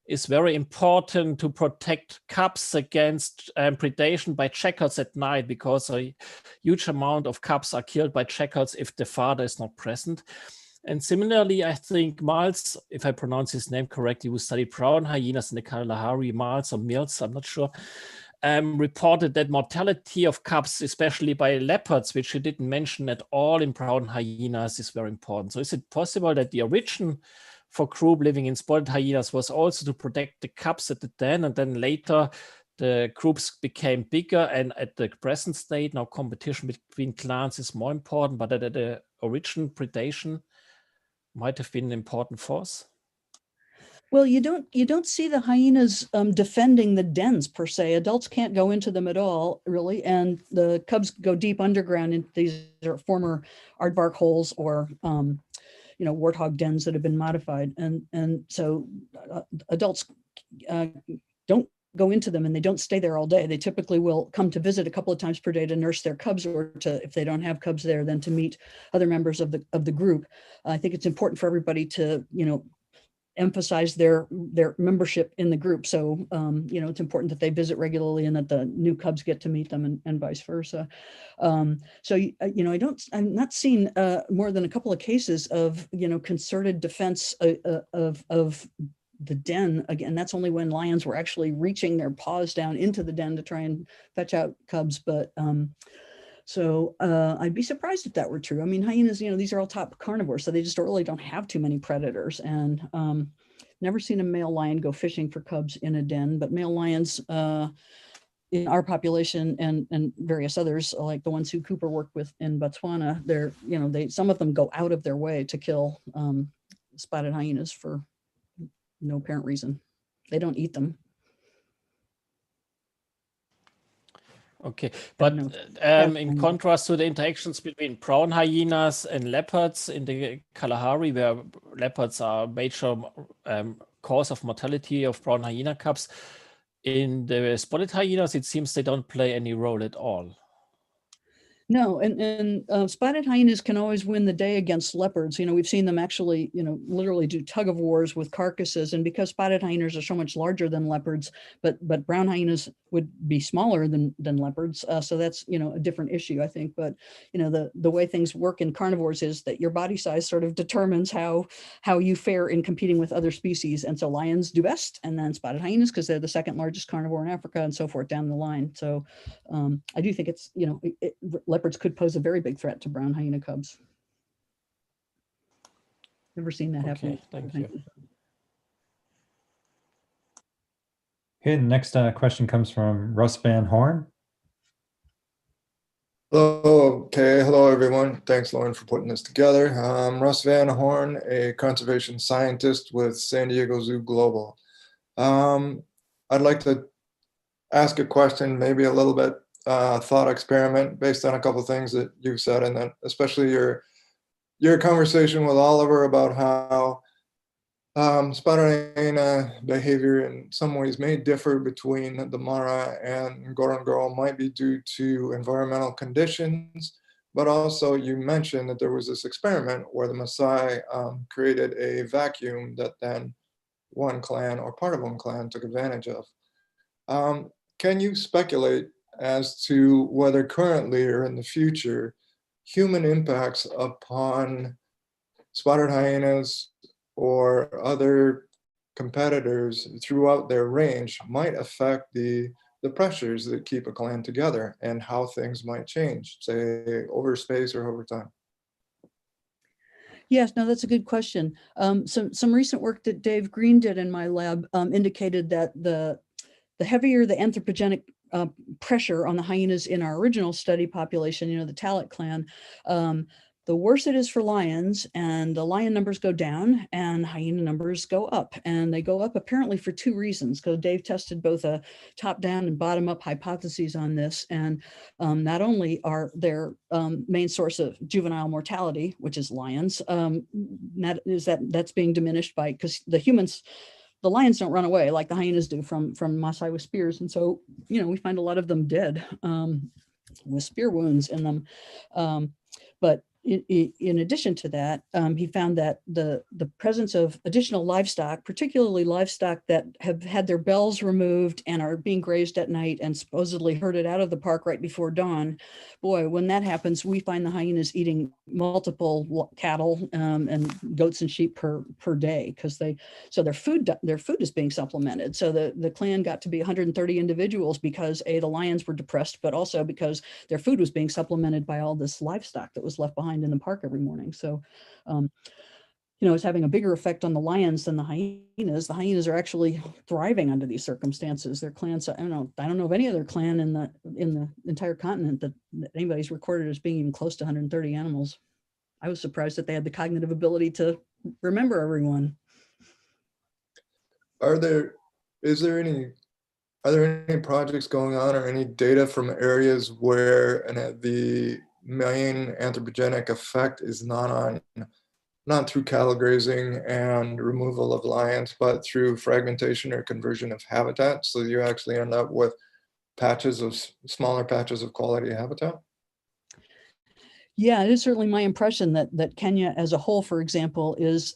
is very important to protect cubs against predation by jackals at night, because a huge amount of cubs are killed by jackals if the father is not present. And similarly, I think Miles, if I pronounce his name correctly, who studied brown hyenas in the Kalahari, Miles or Mills, I'm not sure, reported that mortality of cubs, especially by leopards, which he didn't mention at all in brown hyenas, is very important. So is it possible that the origin for group living in spotted hyenas was also to protect the cubs at the den, and then later the groups became bigger, and at the present state now competition between clans is more important, but at the origin predation might have been an important force? Well, you don't see the hyenas defending the dens per se. Adults can't go into them at all, really, and the cubs go deep underground. And these are former aardvark holes or warthog dens that have been modified, and so adults don't go into them, and they don't stay there all day. They typically will come to visit a couple of times per day to nurse their cubs, or to, if they don't have cubs there, then to meet other members of the group. I think it's important for everybody to emphasize their membership in the group. So it's important that they visit regularly and that the new cubs get to meet them, and vice versa. I'm not seeing more than a couple of cases of concerted defense of the den. Again, that's only when lions were actually reaching their paws down into the den to try and fetch out cubs. But so I'd be surprised if that were true. I mean, hyenas, these are all top carnivores, so they just really don't have too many predators. And never seen a male lion go fishing for cubs in a den, but male lions in our population and various others, like the ones who Cooper worked with in Botswana, some of them go out of their way to kill spotted hyenas for no apparent reason. They don't eat them. Okay, but in contrast to the interactions between brown hyenas and leopards in the Kalahari, where leopards are a major cause of mortality of brown hyena cubs, in the spotted hyenas, it seems they don't play any role at all. No, and spotted hyenas can always win the day against leopards. We've seen them actually, literally do tug of wars with carcasses. And because spotted hyenas are so much larger than leopards, but brown hyenas would be smaller than leopards. So that's, a different issue, I think. But, the way things work in carnivores is that your body size sort of determines how you fare in competing with other species. And so lions do best, and then spotted hyenas, because they're the second largest carnivore in Africa, and so forth down the line. So I do think it's, leopards could pose a very big threat to brown hyena cubs. Never seen that happen. Thank you. Okay, the next question comes from Russ Van Horn. Hello, okay. Hello, everyone. Thanks, Lauren, for putting this together. I'm Russ Van Horn, a conservation scientist with San Diego Zoo Global. I'd like to ask a question, maybe a little bit thought experiment based on a couple of things that you've said, and then especially your conversation with Oliver about how spotted hyena behavior in some ways may differ between the Mara and Ngorongoro, might be due to environmental conditions, but also you mentioned that there was this experiment where the Maasai created a vacuum that then one clan or part of one clan took advantage of. Can you speculate as to whether currently or in the future human impacts upon spotted hyenas or other competitors throughout their range might affect the pressures that keep a clan together, and how things might change, say over space or over time? Yes, no, that's a good question. Some recent work that Dave Green did in my lab indicated that the heavier the anthropogenic pressure on the hyenas in our original study population, you know, the Natl clan, the worse it is for lions, and the lion numbers go down and hyena numbers go up. And they go up apparently for two reasons, because Dave tested both a top-down and bottom-up hypotheses on this. And not only are their main source of juvenile mortality, which is lions, that's being diminished by, because the lions don't run away like the hyenas do from Maasai with spears. And so, you know, we find a lot of them dead with spear wounds in them. But in addition to that, he found that the presence of additional livestock, particularly livestock that have had their bells removed and are being grazed at night and supposedly herded out of the park right before dawn, boy, when that happens, we find the hyenas eating multiple cattle and goats and sheep per day, because their food is being supplemented. So the clan got to be 130 individuals because the lions were depressed, but also because their food was being supplemented by all this livestock that was left behind in the park every morning. So, you know, it's having a bigger effect on the lions than the hyenas. The hyenas are actually thriving under these circumstances. Their clans, I don't know of any other clan in the entire continent that anybody's recorded as being even close to 130 animals. I was surprised that they had the cognitive ability to remember everyone. Are there any projects going on or any data from areas where the main anthropogenic effect is not through cattle grazing and removal of lions, but through fragmentation or conversion of habitat? So you actually end up with smaller patches of quality habitat? Yeah, it is certainly my impression that Kenya as a whole, for example, is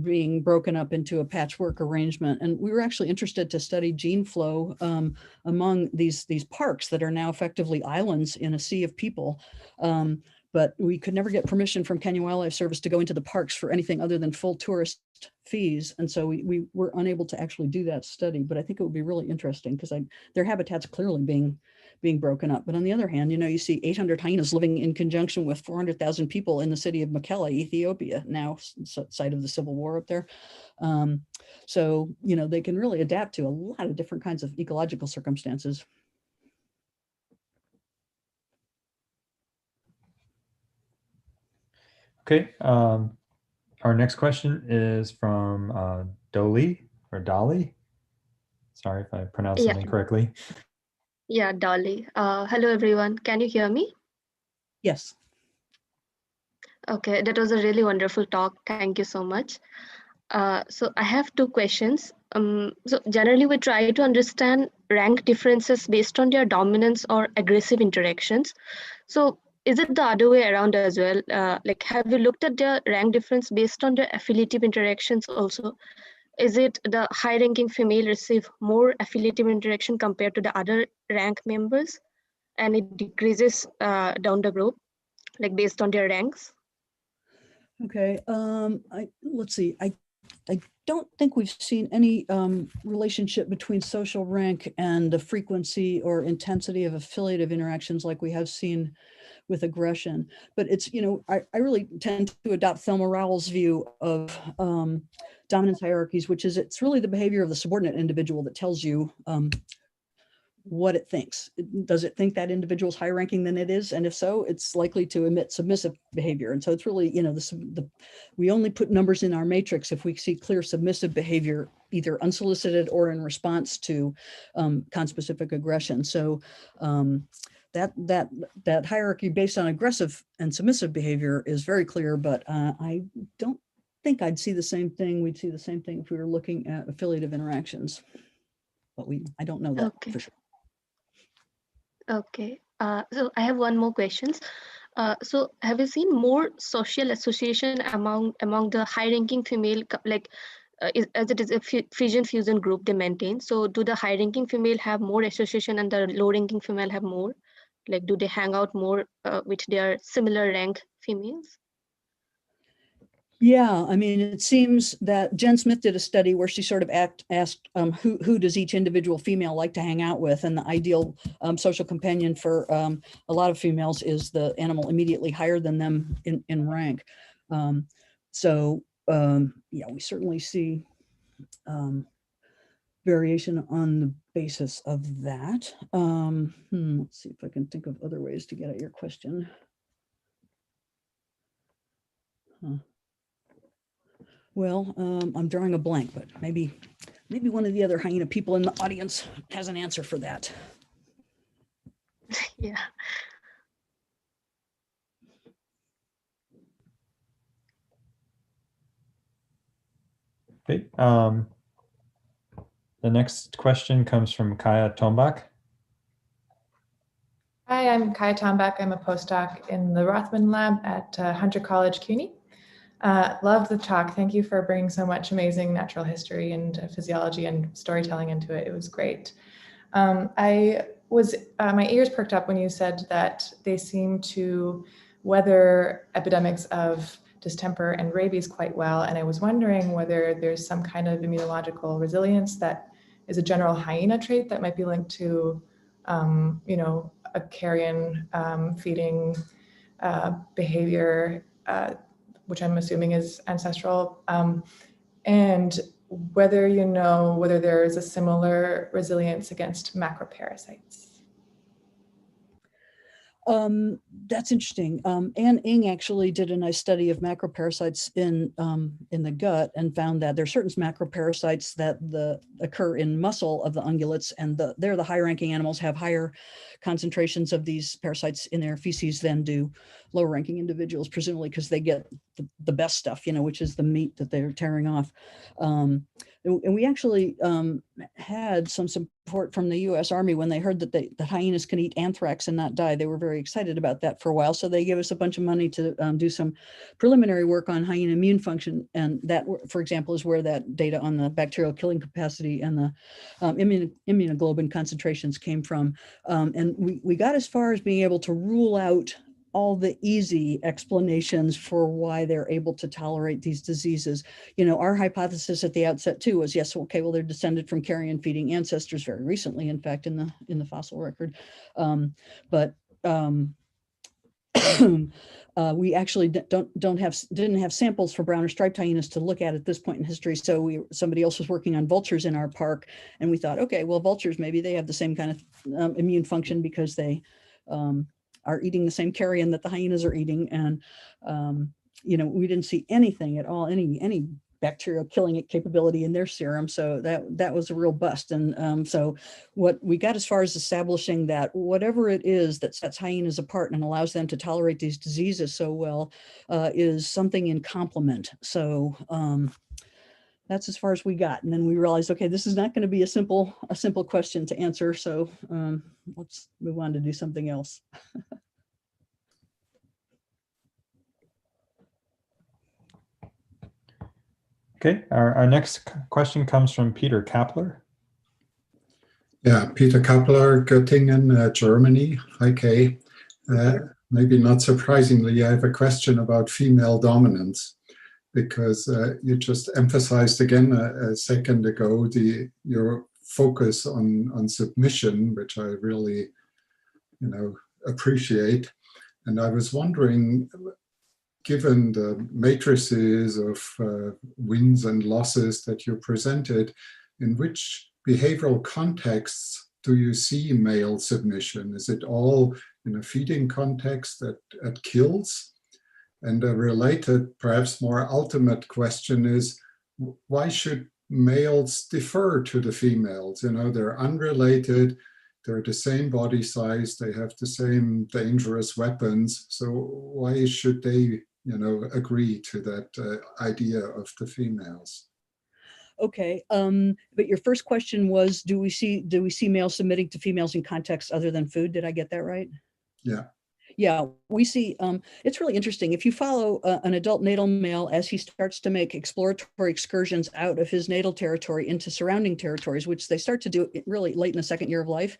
being broken up into a patchwork arrangement. And we were actually interested to study gene flow among these parks that are now effectively islands in a sea of people. But we could never get permission from Kenya Wildlife Service to go into the parks for anything other than full tourist fees. And so we were unable to actually do that study, but I think it would be really interesting because their habitat's clearly being broken up. But on the other hand, you know, you see 800 hyenas living in conjunction with 400,000 people in the city of Mekelle, Ethiopia, now site of the civil war up there. So, you know, they can really adapt to a lot of different kinds of ecological circumstances. Okay, our next question is from Dolly. Sorry if I pronounced something correctly. Yeah, Dolly. Hello, everyone. Can you hear me? Yes. Okay, that was a really wonderful talk. Thank you so much. So I have two questions. So generally, we try to understand rank differences based on their dominance or aggressive interactions. So is it the other way around as well? Like, have you looked at the rank difference based on their affiliative interactions also? Is it the high-ranking female receive more affiliative interaction compared to the other rank members, and it decreases down the group, like based on their ranks? Okay, let's see. I don't think we've seen any relationship between social rank and the frequency or intensity of affiliative interactions like we have seen with aggression. But it's, you know, I really tend to adopt Thelma Rowell's view of dominance hierarchies, which is it's really the behavior of the subordinate individual that tells you what it thinks. Does it think that individual is higher ranking than it is? And if so, it's likely to emit submissive behavior. And so it's really, you know, we only put numbers in our matrix if we see clear submissive behavior, either unsolicited or in response to conspecific aggression. So that hierarchy based on aggressive and submissive behavior is very clear, but I don't think I'd see the same thing. We'd see the same thing if we were looking at affiliative interactions, but I don't know that for sure. Okay, so I have one more question. So have you seen more social association among the high-ranking female, like as it is a fission-fusion group they maintain? So do the high-ranking female have more association and the low-ranking female have more? Like, do they hang out more with their similar rank females? Yeah, I mean, it seems that Jen Smith did a study where she sort of asked who does each individual female like to hang out with, and the ideal social companion for a lot of females is the animal immediately higher than them in rank. So yeah, we certainly see variation on the basis of that. Let's see if I can think of other ways to get at your question. Well, I'm drawing a blank, but maybe one of the other hyena people in the audience has an answer for that. Yeah. Okay. The next question comes from Kaya Tombak. Hi, I'm Kaya Tombak. I'm a postdoc in the Rothman Lab at Hunter College, CUNY. Love the talk. Thank you for bringing so much amazing natural history and physiology and storytelling into it. It was great. My ears perked up when you said that they seem to weather epidemics of distemper and rabies quite well. And I was wondering whether there's some kind of immunological resilience that is a general hyena trait that might be linked to, you know, a carrion feeding behavior, which I'm assuming is ancestral, and whether you know whether there is a similar resilience against macroparasites. That's interesting. Ann Ing actually did a nice study of macroparasites in the gut and found that there are certain macroparasites that occur in muscle of the ungulates, and they're the high-ranking animals have higher concentrations of these parasites in their feces than do lower-ranking individuals, presumably because they get the best stuff, you know, which is the meat that they're tearing off. And we actually had some support from the U.S. Army when they heard that the hyenas can eat anthrax and not die. They were very excited about that for a while, so they gave us a bunch of money to do some preliminary work on hyena immune function, and that, for example, is where that data on the bacterial killing capacity and the immunoglobulin concentrations came from. And we got as far as being able to rule out all the easy explanations for why they're able to tolerate these diseases. You know, our hypothesis at the outset too was, yes, okay, well, they're descended from carrion feeding ancestors very recently, in fact, in the fossil record. We actually didn't have samples for brown or striped hyenas to look at this point in history. So somebody else was working on vultures in our park, and we thought, okay, well, vultures, maybe they have the same kind of immune function because they are eating the same carrion that the hyenas are eating. And, you know, we didn't see anything at all, any bacterial killing capability in their serum. So that was a real bust. And so what we got as far as establishing that whatever it is that sets hyenas apart and allows them to tolerate these diseases so well is something in complement. So that's as far as we got. And then we realized, okay, this is not going to be a simple question to answer. So let's move on to do something else. Okay, our next question comes from Peter Kapler. Yeah, Peter Kapler, Göttingen, Germany. Hi, Kay. Maybe not surprisingly, I have a question about female dominance, because you just emphasized again a second ago your focus on submission, which I really, you know, appreciate. And I was wondering, given the matrices of wins and losses that you presented, in which behavioral contexts do you see male submission? Is it all in a feeding context at kills? And a related, perhaps more ultimate question is, why should males defer to the females? You know, they're unrelated, they're the same body size, they have the same dangerous weapons. So why should they, you know, agree to that idea of the females? Okay, but your first question was, do we see males submitting to females in contexts other than food? Did I get that right? Yeah. Yeah, we see, it's really interesting. If you follow an adult natal male as he starts to make exploratory excursions out of his natal territory into surrounding territories, which they start to do really late in the second year of life,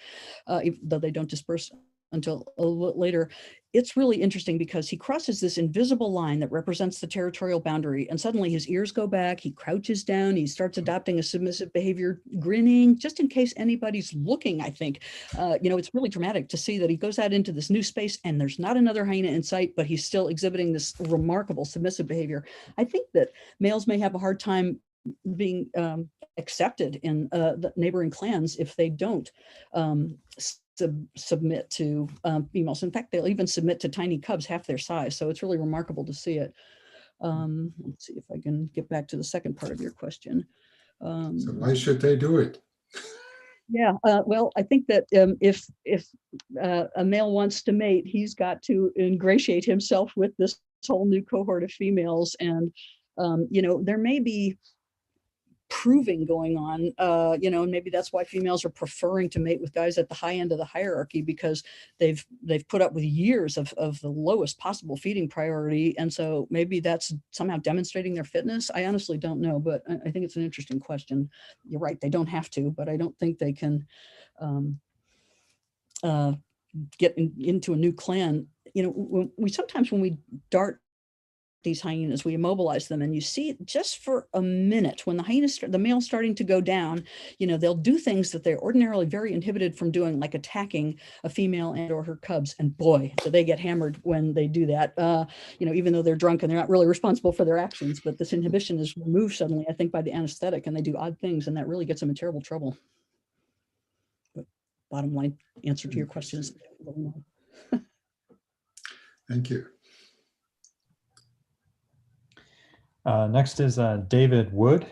though they don't disperse until a little later, it's really interesting because he crosses this invisible line that represents the territorial boundary, and suddenly his ears go back, he crouches down, he starts adopting a submissive behavior, grinning, just in case anybody's looking, I think. It's really dramatic to see that he goes out into this new space and there's not another hyena in sight, but he's still exhibiting this remarkable submissive behavior. I think that males may have a hard time being accepted in the neighboring clans if they don't submit to females. In fact, they'll even submit to tiny cubs half their size. So it's really remarkable to see it. Let's see if I can get back to the second part of your question. So why should they do it? Yeah, well, I think that if a male wants to mate, he's got to ingratiate himself with this whole new cohort of females. And, there may be proving going on, maybe that's why females are preferring to mate with guys at the high end of the hierarchy, because they've put up with years of the lowest possible feeding priority. And so maybe that's somehow demonstrating their fitness. I honestly don't know, but I think it's an interesting question. You're right, they don't have to, but I don't think they can get into a new clan. Sometimes when we dart these hyenas, we immobilize them, and you see just for a minute when the male's starting to go down, they'll do things that they're ordinarily very inhibited from doing, like attacking a female and or her cubs, and boy, do they get hammered when they do that, even though they're drunk and they're not really responsible for their actions. But this inhibition is removed suddenly, I think, by the anesthetic, and they do odd things, and that really gets them in terrible trouble. But bottom line answer to your question is Thank you. Next is David Wood.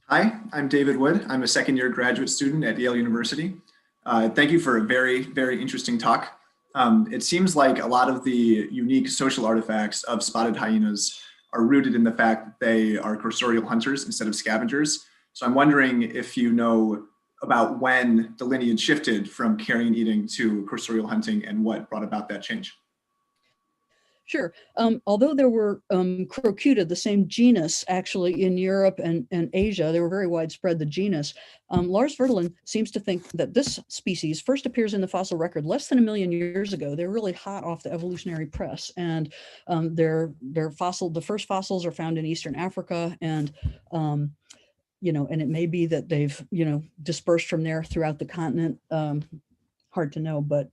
Hi, I'm David Wood. I'm a second-year graduate student at Yale University. Thank you for a very, very interesting talk. It seems like a lot of the unique social artifacts of spotted hyenas are rooted in the fact that they are cursorial hunters instead of scavengers. So I'm wondering if you know about when the lineage shifted from carrion eating to cursorial hunting and what brought about that change. Sure. Although there were Crocuta, the same genus, actually in Europe and Asia, they were very widespread, the genus. Lars Vertelen seems to think that this species first appears in the fossil record less than 1 million years ago. They're really hot off the evolutionary press, and the first fossils are found in Eastern Africa, and and it may be that they've dispersed from there throughout the continent. Hard to know, but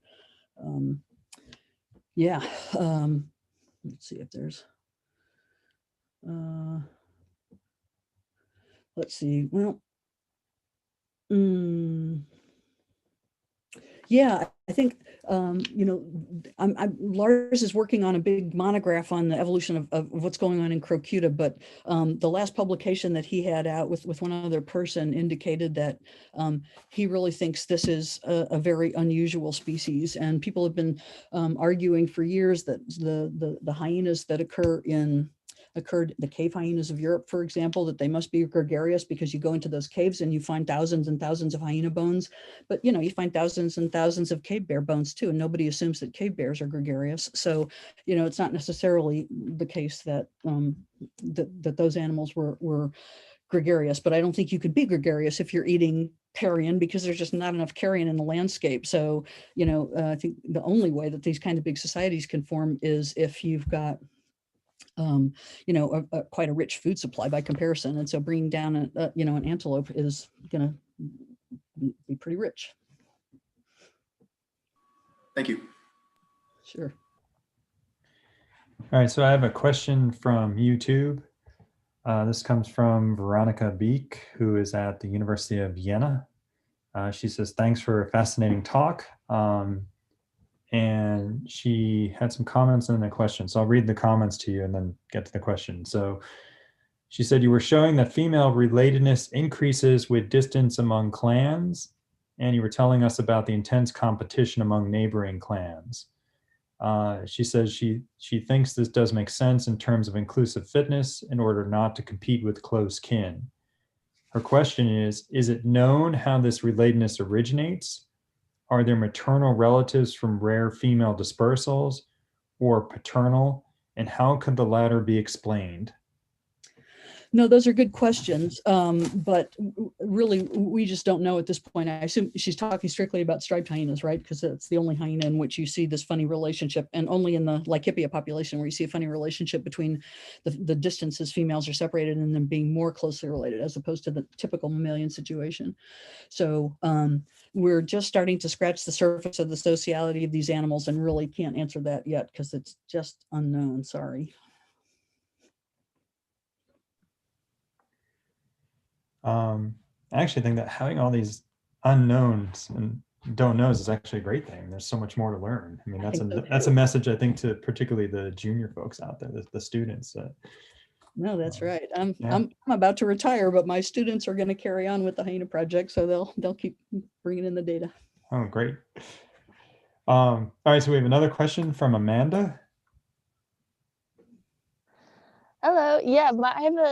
yeah. Let's see if there's, let's see, well, yeah, I think, Lars is working on a big monograph on the evolution of what's going on in Crocuta, but the last publication that he had out with one other person indicated that he really thinks this is a very unusual species, and people have been arguing for years that the hyenas that occurred, the cave hyenas of Europe, for example, that they must be gregarious because you go into those caves and you find thousands and thousands of hyena bones, but you find thousands and thousands of cave bear bones too, and nobody assumes that cave bears are gregarious. So, it's not necessarily the case that that those animals were gregarious, but I don't think you could be gregarious if you're eating carrion, because there's just not enough carrion in the landscape. So, I think the only way that these kind of big societies can form is if you've got quite a rich food supply by comparison. And so bringing down an antelope is going to be pretty rich. Thank you. Sure. All right, so I have a question from YouTube. This comes from Veronica Beek, who is at the University of Vienna. She says, thanks for a fascinating talk. And she had some comments and a question. So I'll read the comments to you and then get to the question. So she said, you were showing that female relatedness increases with distance among clans, and you were telling us about the intense competition among neighboring clans. She says she thinks this does make sense in terms of inclusive fitness in order not to compete with close kin. Her question is it known how this relatedness originates? Are there maternal relatives from rare female dispersals, or paternal, and how could the latter be explained? No, those are good questions, but really we just don't know at this point. I assume she's talking strictly about striped hyenas, right? Because it's the only hyena in which you see this funny relationship, and only in the Laikipia population where you see a funny relationship between the distances females are separated and them being more closely related as opposed to the typical mammalian situation. So we're just starting to scratch the surface of the sociality of these animals and really can't answer that yet because it's just unknown, sorry. I actually think that having all these unknowns and don't knows is actually a great thing. There's so much more to learn. I mean, that's a message I think to particularly the junior folks out there, the students. No, that's right. I'm about to retire, but my students are going to carry on with the Hyena project, so they'll keep bringing in the data. Oh, great. All right, so we have another question from Amanda. Hello. Yeah,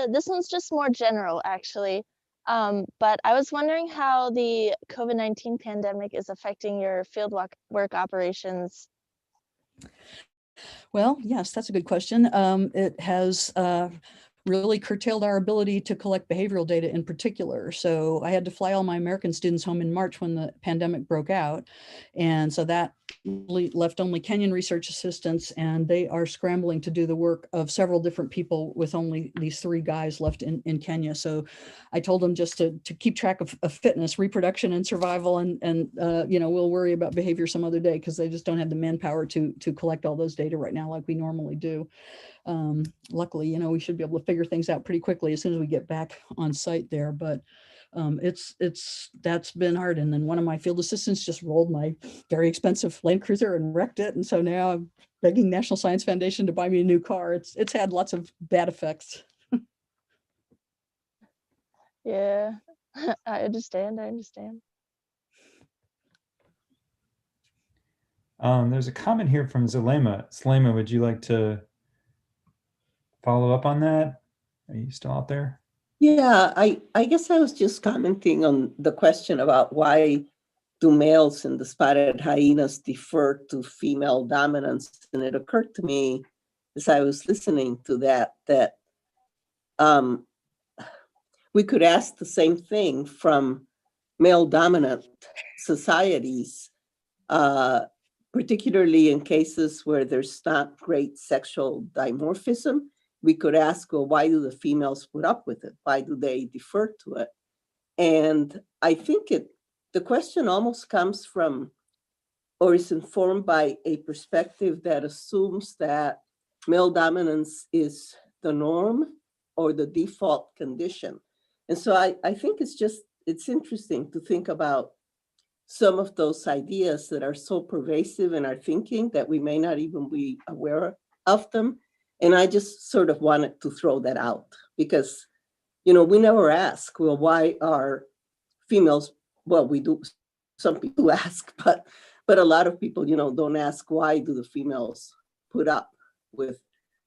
this one's just more general, actually. But I was wondering how the COVID-19 pandemic is affecting your field work operations. Well, yes, that's a good question. It has really curtailed our ability to collect behavioral data in particular. So I had to fly all my American students home in March when the pandemic broke out. And so that left only Kenyan research assistants, and they are scrambling to do the work of several different people with only these 3 guys left in Kenya. So I told them just to keep track of fitness, reproduction, and survival, and we'll worry about behavior some other day because they just don't have the manpower to collect all those data right now like we normally do. Luckily, we should be able to figure things out pretty quickly as soon as we get back on site there, but that's been hard. And then one of my field assistants just rolled my very expensive Land Cruiser and wrecked it. And so now I'm begging National Science Foundation to buy me a new car. It's had lots of bad effects. Yeah, I understand. There's a comment here from Zulema. Zulema, would you like to follow up on that? Are you still out there? Yeah, I guess I was just commenting on the question about why do males in the spotted hyenas defer to female dominance. And it occurred to me as I was listening to that we could ask the same thing from male dominant societies, particularly in cases where there's not great sexual dimorphism. We could ask, well, why do the females put up with it? Why do they defer to it? And I think the question almost comes from, or is informed by, a perspective that assumes that male dominance is the norm or the default condition. And so I think it's interesting to think about some of those ideas that are so pervasive in our thinking that we may not even be aware of them. And I just sort of wanted to throw that out because, we never ask, well, why are females, well, we do, some people ask, but a lot of people, don't ask, why do the females put up with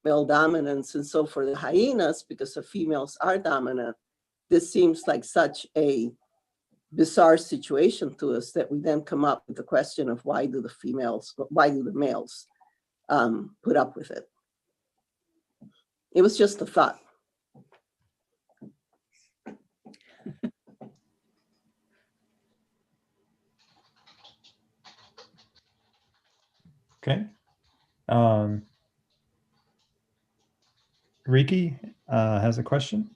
male dominance? And so for the hyenas, because the females are dominant, this seems like such a bizarre situation to us that we then come up with the question of why do the males put up with it? It was just a thought. Okay. Riki has a question.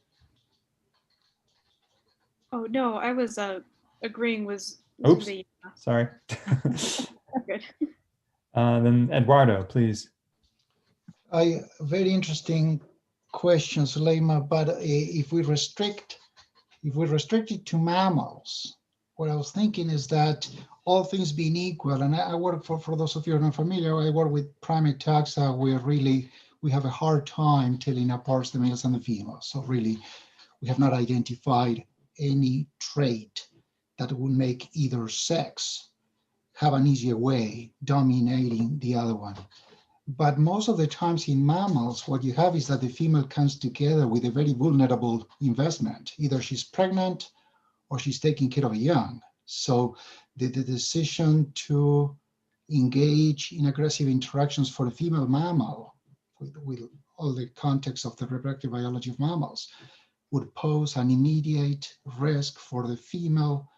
Oh, no, I was agreeing with Oops, the... sorry. Good. Then Eduardo, please. Very interesting question, Zulema, but if we restrict it to mammals, what I was thinking is that all things being equal, and I work for those of you who are not familiar, I work with primate taxa where really we have a hard time telling apart the males and the females. So really, we have not identified any trait that would make either sex have an easier way dominating the other one. But most of the times in mammals, what you have is that the female comes together with a very vulnerable investment. Either she's pregnant or she's taking care of a young. So the decision to engage in aggressive interactions for a female mammal with all the context of the reproductive biology of mammals would pose an immediate risk for the female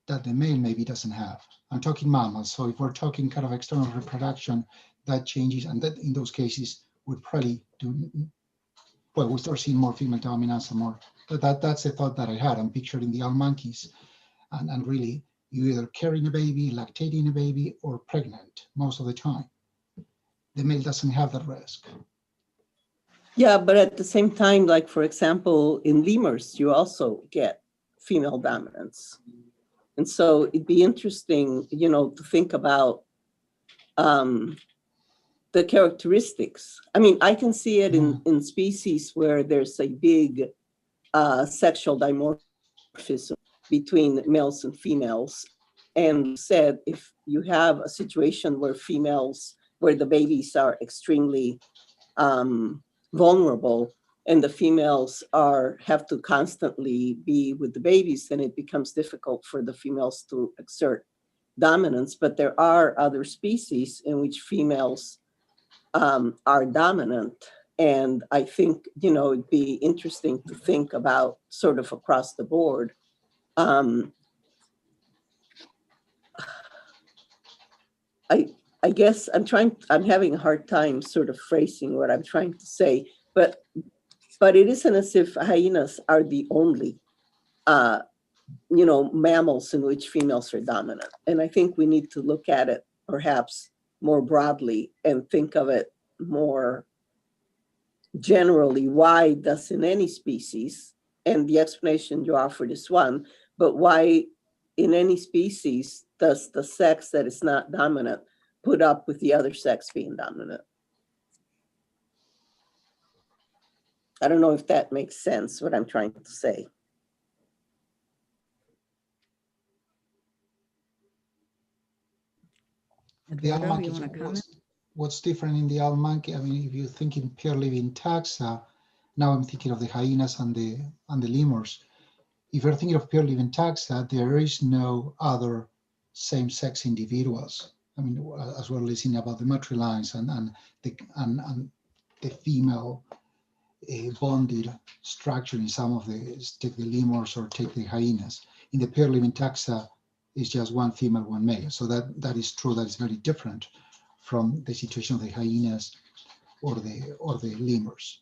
that the male maybe doesn't have. I'm talking mammals, so if we're talking kind of external reproduction, that changes, and that in those cases would probably do, well, we start seeing more female dominance and more, that's the thought that I had. I'm picturing the owl monkeys, and really, you either carrying a baby, lactating a baby, or pregnant most of the time. The male doesn't have that risk. Yeah, but at the same time, like for example, in lemurs, you also get female dominance. And so it'd be interesting, you know, to think about the characteristics. I mean, I can see it in species where there's a big sexual dimorphism between males and females. And said, if you have a situation where females, where the babies are extremely vulnerable and the females have to constantly be with the babies, then it becomes difficult for the females to exert dominance. But there are other species in which females are dominant. And I think, you know, it'd be interesting to think about sort of across the board. I guess I'm having a hard time sort of phrasing what I'm trying to say, but it isn't as if hyenas are the only, you know, mammals in which females are dominant. And I think we need to look at it perhaps more broadly and think of it more generally. Why does in any species, and the explanation you offered is one, but why in any species does the sex that is not dominant put up with the other sex being dominant? I don't know if that makes sense, what I'm trying to say. Eduardo, you want to comment? What's different in the owl monkey? I mean, if you think in pure living taxa, now I'm thinking of the hyenas and the lemurs. If you're thinking of pure living taxa, there is no other same-sex individuals. I mean, as we're listening about the matrilines and the female bonded structure in some of take the lemurs or take the hyenas. In the pure living taxa, it's just one female, one male. So that is true. That is very different from the situation of the hyenas or the lemurs.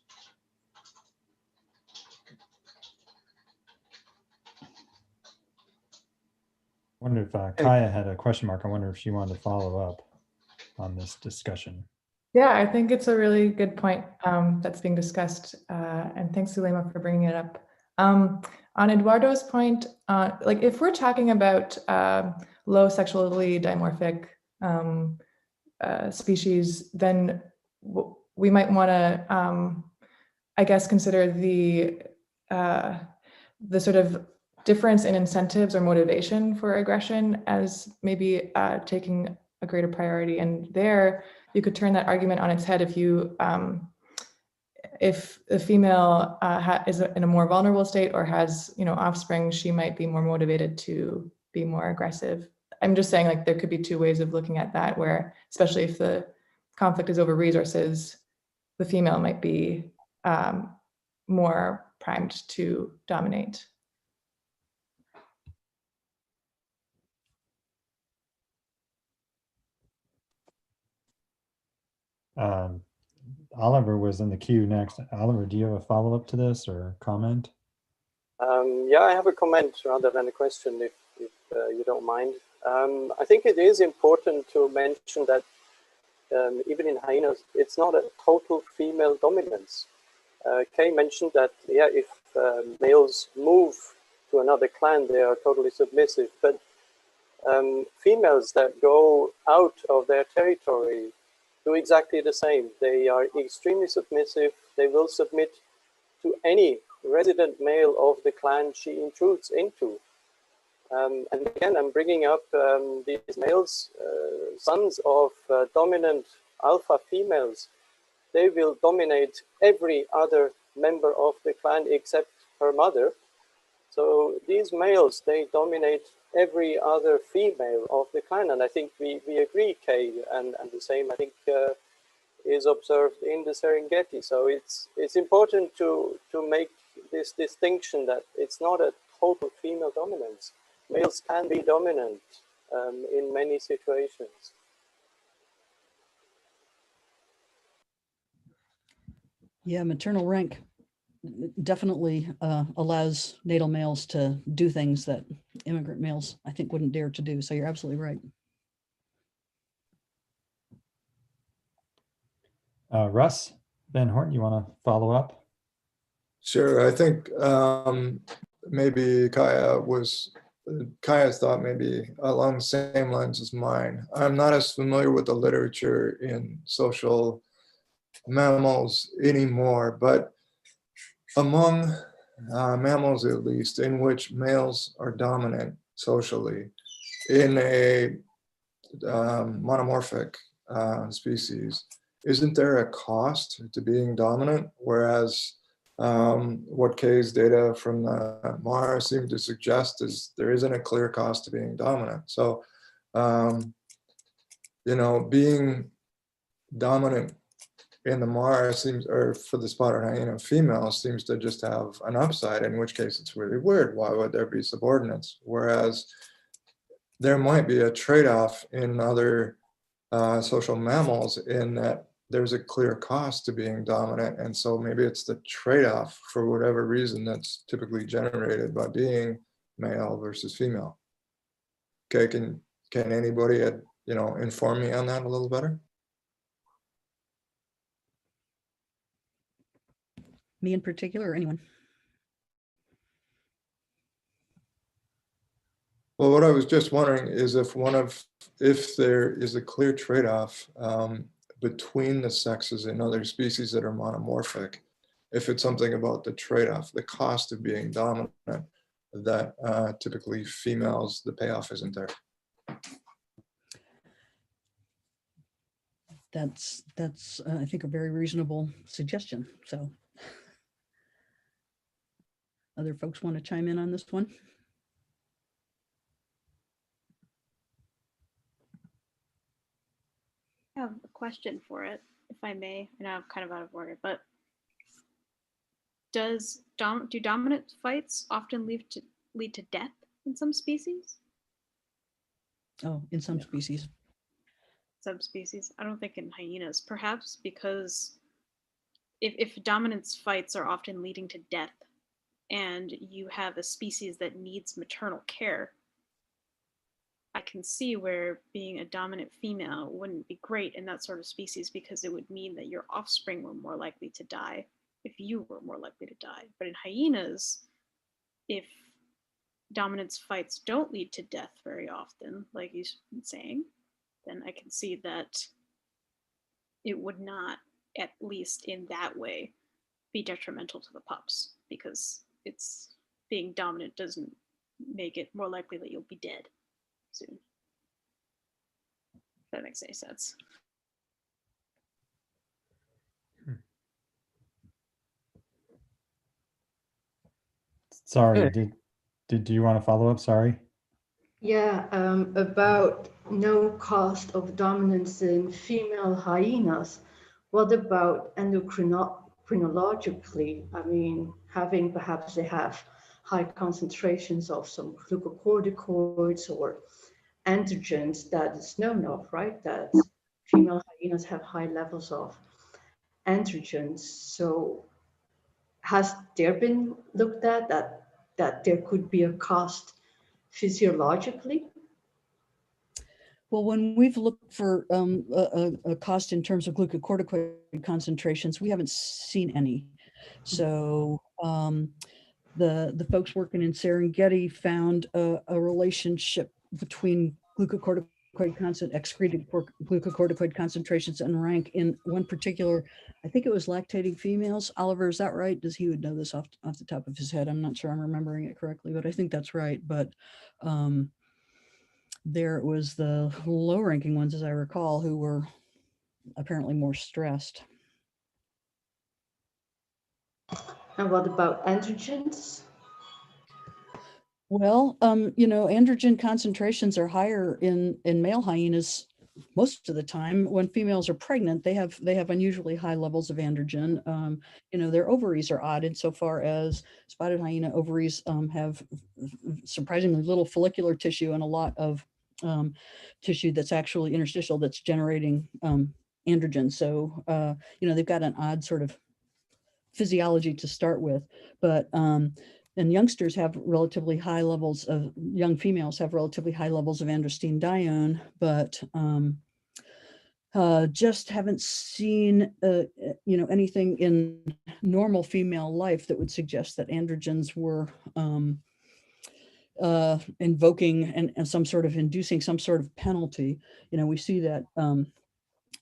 I wonder if Kaya had a question mark. I wonder if she wanted to follow up on this discussion. Yeah, I think it's a really good point that's being discussed. And thanks, Zulema, for bringing it up. On Eduardo's point, like if we're talking about low sexually dimorphic species, then we might want to, I guess, consider the sort of difference in incentives or motivation for aggression as maybe taking a greater priority. And there, you could turn that argument on its head if the female is in a more vulnerable state or has, you know, offspring, she might be more motivated to be more aggressive. I'm just saying, like, there could be two ways of looking at that, where especially if the conflict is over resources, the female might be more primed to dominate. Oliver was in the queue next. Oliver, do you have a follow-up to this or comment? Yeah, I have a comment rather than a question, if you don't mind. I think it is important to mention that even in hyenas, it's not a total female dominance. Kay mentioned that, yeah, if males move to another clan, they are totally submissive, but females that go out of their territory do exactly the same. They are extremely submissive. They will submit to any resident male of the clan she intrudes into. And again, I'm bringing up these males, sons of dominant alpha females. They will dominate every other member of the clan except her mother. So these males, they dominate every other female of the clan. And I think we agree, Kay, and the same, I think, is observed in the Serengeti. So it's important to make this distinction that it's not a total female dominance. Males can be dominant in many situations. Yeah, maternal rank definitely allows natal males to do things that immigrant males, I think, wouldn't dare to do. So you're absolutely right. Russ Van Horn, you want to follow up? Sure. I think maybe Kaya's thought maybe along the same lines as mine. I'm not as familiar with the literature in social mammals anymore, but among mammals, at least, in which males are dominant socially in a monomorphic species, isn't there a cost to being dominant? Whereas what Kay's data from the MAR seem to suggest is there isn't a clear cost to being dominant. So, you know, being dominant in the MAR seems, or for the spotted hyena female, seems to just have an upside, in which case it's really weird. Why would there be subordinates? Whereas there might be a trade-off in other social mammals in that there's a clear cost to being dominant. And so maybe it's the trade-off for whatever reason that's typically generated by being male versus female. Okay, can anybody, you know, inform me on that a little better? Me in particular, or anyone? Well, what I was just wondering is if there is a clear trade-off between the sexes in other species that are monomorphic, if it's something about the trade-off, the cost of being dominant, that typically females, the payoff isn't there. That's I think, a very reasonable suggestion. So other folks want to chime in on this one? I have a question for it, if I may. I know I'm kind of out of order, but do dominant fights often lead to death in some species? Oh, in some species. Subspecies. I don't think in hyenas, perhaps because if dominance fights are often leading to death and you have a species that needs maternal care, I can see where being a dominant female wouldn't be great in that sort of species, because it would mean that your offspring were more likely to die if you were more likely to die. But in hyenas, if dominance fights don't lead to death very often, like you've been saying, then I can see that it would not, at least in that way, be detrimental to the pups, because it's being dominant doesn't make it more likely that you'll be dead soon. If that makes any sense. Sorry, do you want to follow up? Sorry. Yeah, about no cost of dominance in female hyenas. What about endocrinologically? I mean, perhaps they have high concentrations of some glucocorticoids or androgens that is known of, right? That female hyenas have high levels of androgens. So has there been looked at that there could be a cost physiologically? Well, when we've looked for a cost in terms of glucocorticoid concentrations, we haven't seen any. So the folks working in Serengeti found a relationship between excreted glucocorticoid concentrations and rank in one particular, I think it was lactating females. Oliver, is that right? He would know this off the top of his head. I'm not sure I'm remembering it correctly, but I think that's right. But there it was the low ranking ones, as I recall, who were apparently more stressed. And what about androgens? Well, you know, androgen concentrations are higher in male hyenas most of the time when females are pregnant, they have unusually high levels of androgen. Their ovaries are odd insofar as spotted hyena ovaries have surprisingly little follicular tissue and a lot of tissue that's actually interstitial that's generating androgen. So, they've got an odd sort of physiology to start with, but and youngsters have relatively high levels of, young females have relatively high levels of androstenedione, but just haven't seen anything in normal female life that would suggest that androgens were invoking and some sort of inducing some sort of penalty. We see that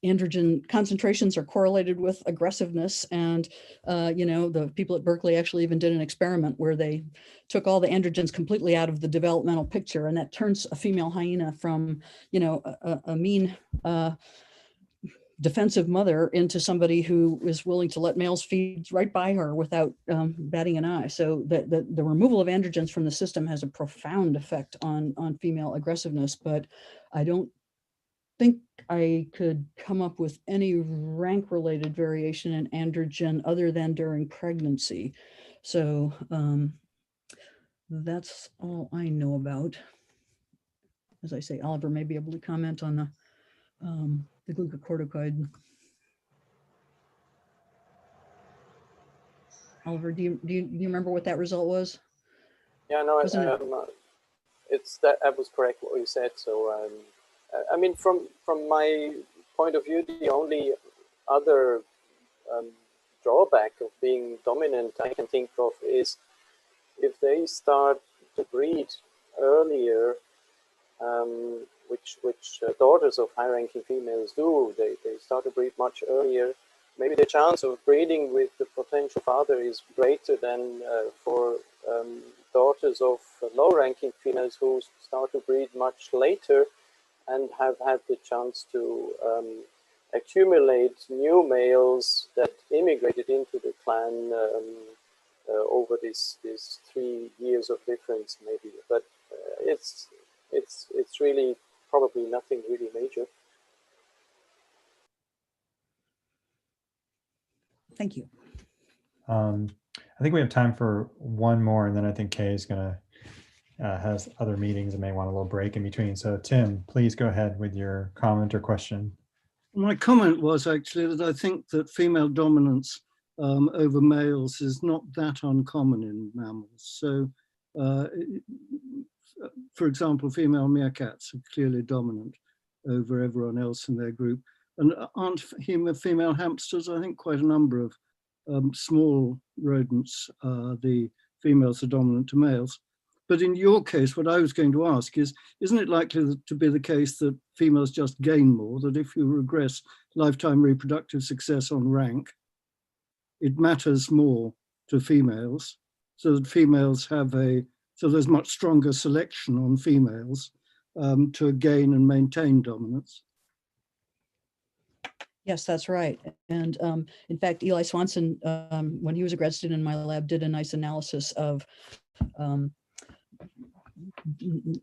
androgen concentrations are correlated with aggressiveness. And, the people at Berkeley actually even did an experiment where they took all the androgens completely out of the developmental picture. And that turns a female hyena from, a mean defensive mother into somebody who is willing to let males feed right by her without batting an eye. So the removal of androgens from the system has a profound effect on female aggressiveness, but I don't think I could come up with any rank-related variation in androgen other than during pregnancy. So that's all I know about. As I say, Oliver may be able to comment on the glucocorticoid. Oliver, do you remember what that result was? Yeah, no, that was correct what you said. So I mean, from my point of view, the only other drawback of being dominant I can think of is if they start to breed earlier, which daughters of high-ranking females do. They start to breed much earlier. Maybe the chance of breeding with the potential father is greater than for daughters of low-ranking females who start to breed much later and have had the chance to accumulate new males that immigrated into the clan over these 3 years of difference, maybe. But it's really probably nothing really major. Thank you. I think we have time for one more, and then I think Kay is going to has other meetings and may want a little break in between. So Tim, please go ahead with your comment or question. My comment was actually that I think that female dominance over males is not that uncommon in mammals. So, for example, female meerkats are clearly dominant over everyone else in their group. And aren't female hamsters, I think quite a number of small rodents, the females are dominant to males. But in your case, what I was going to ask is, isn't it likely to be the case that females just gain more, that if you regress lifetime reproductive success on rank, it matters more to females, so that females have so there's much stronger selection on females to gain and maintain dominance? Yes, that's right. And in fact, Eli Swanson, when he was a grad student in my lab, did a nice analysis of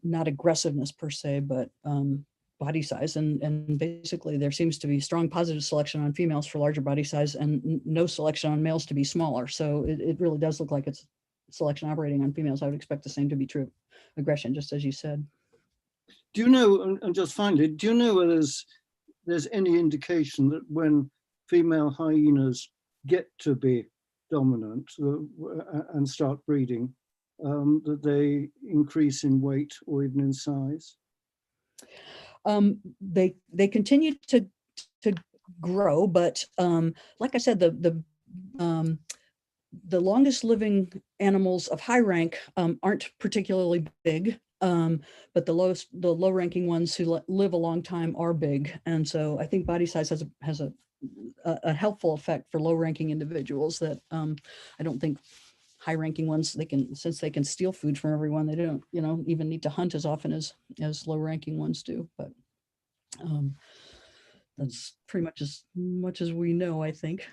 not aggressiveness per se, but body size. And basically there seems to be strong positive selection on females for larger body size and no selection on males to be smaller. So it really does look like it's selection operating on females. I would expect the same to be true of aggression, just as you said. Do you know, and just finally, do you know whether there's any indication that when female hyenas get to be dominant and start breeding, that they increase in weight or even in size? They continue to grow, but like I said, the longest living animals of high rank aren't particularly big, but the low ranking ones who live a long time are big, and so I think body size has a helpful effect for low ranking individuals that I don't think high ranking ones, since they can steal food from everyone, they don't even need to hunt as often as low ranking ones do. But that's pretty much as we know, I think.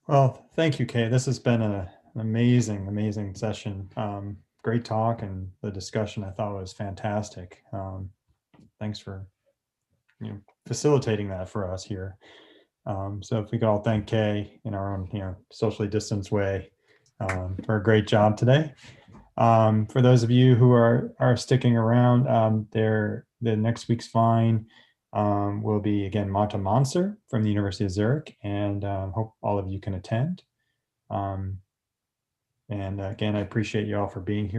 Well, thank you, Kay. This has been an amazing session. great talk, and the discussion I thought was fantastic. Thanks for facilitating that for us here. So if we could all thank Kay in our own socially distanced way for a great job today. For those of you who are sticking around, the next week's fine will be again Mata Manser from the University of Zurich, and hope all of you can attend. And again, I appreciate you all for being here.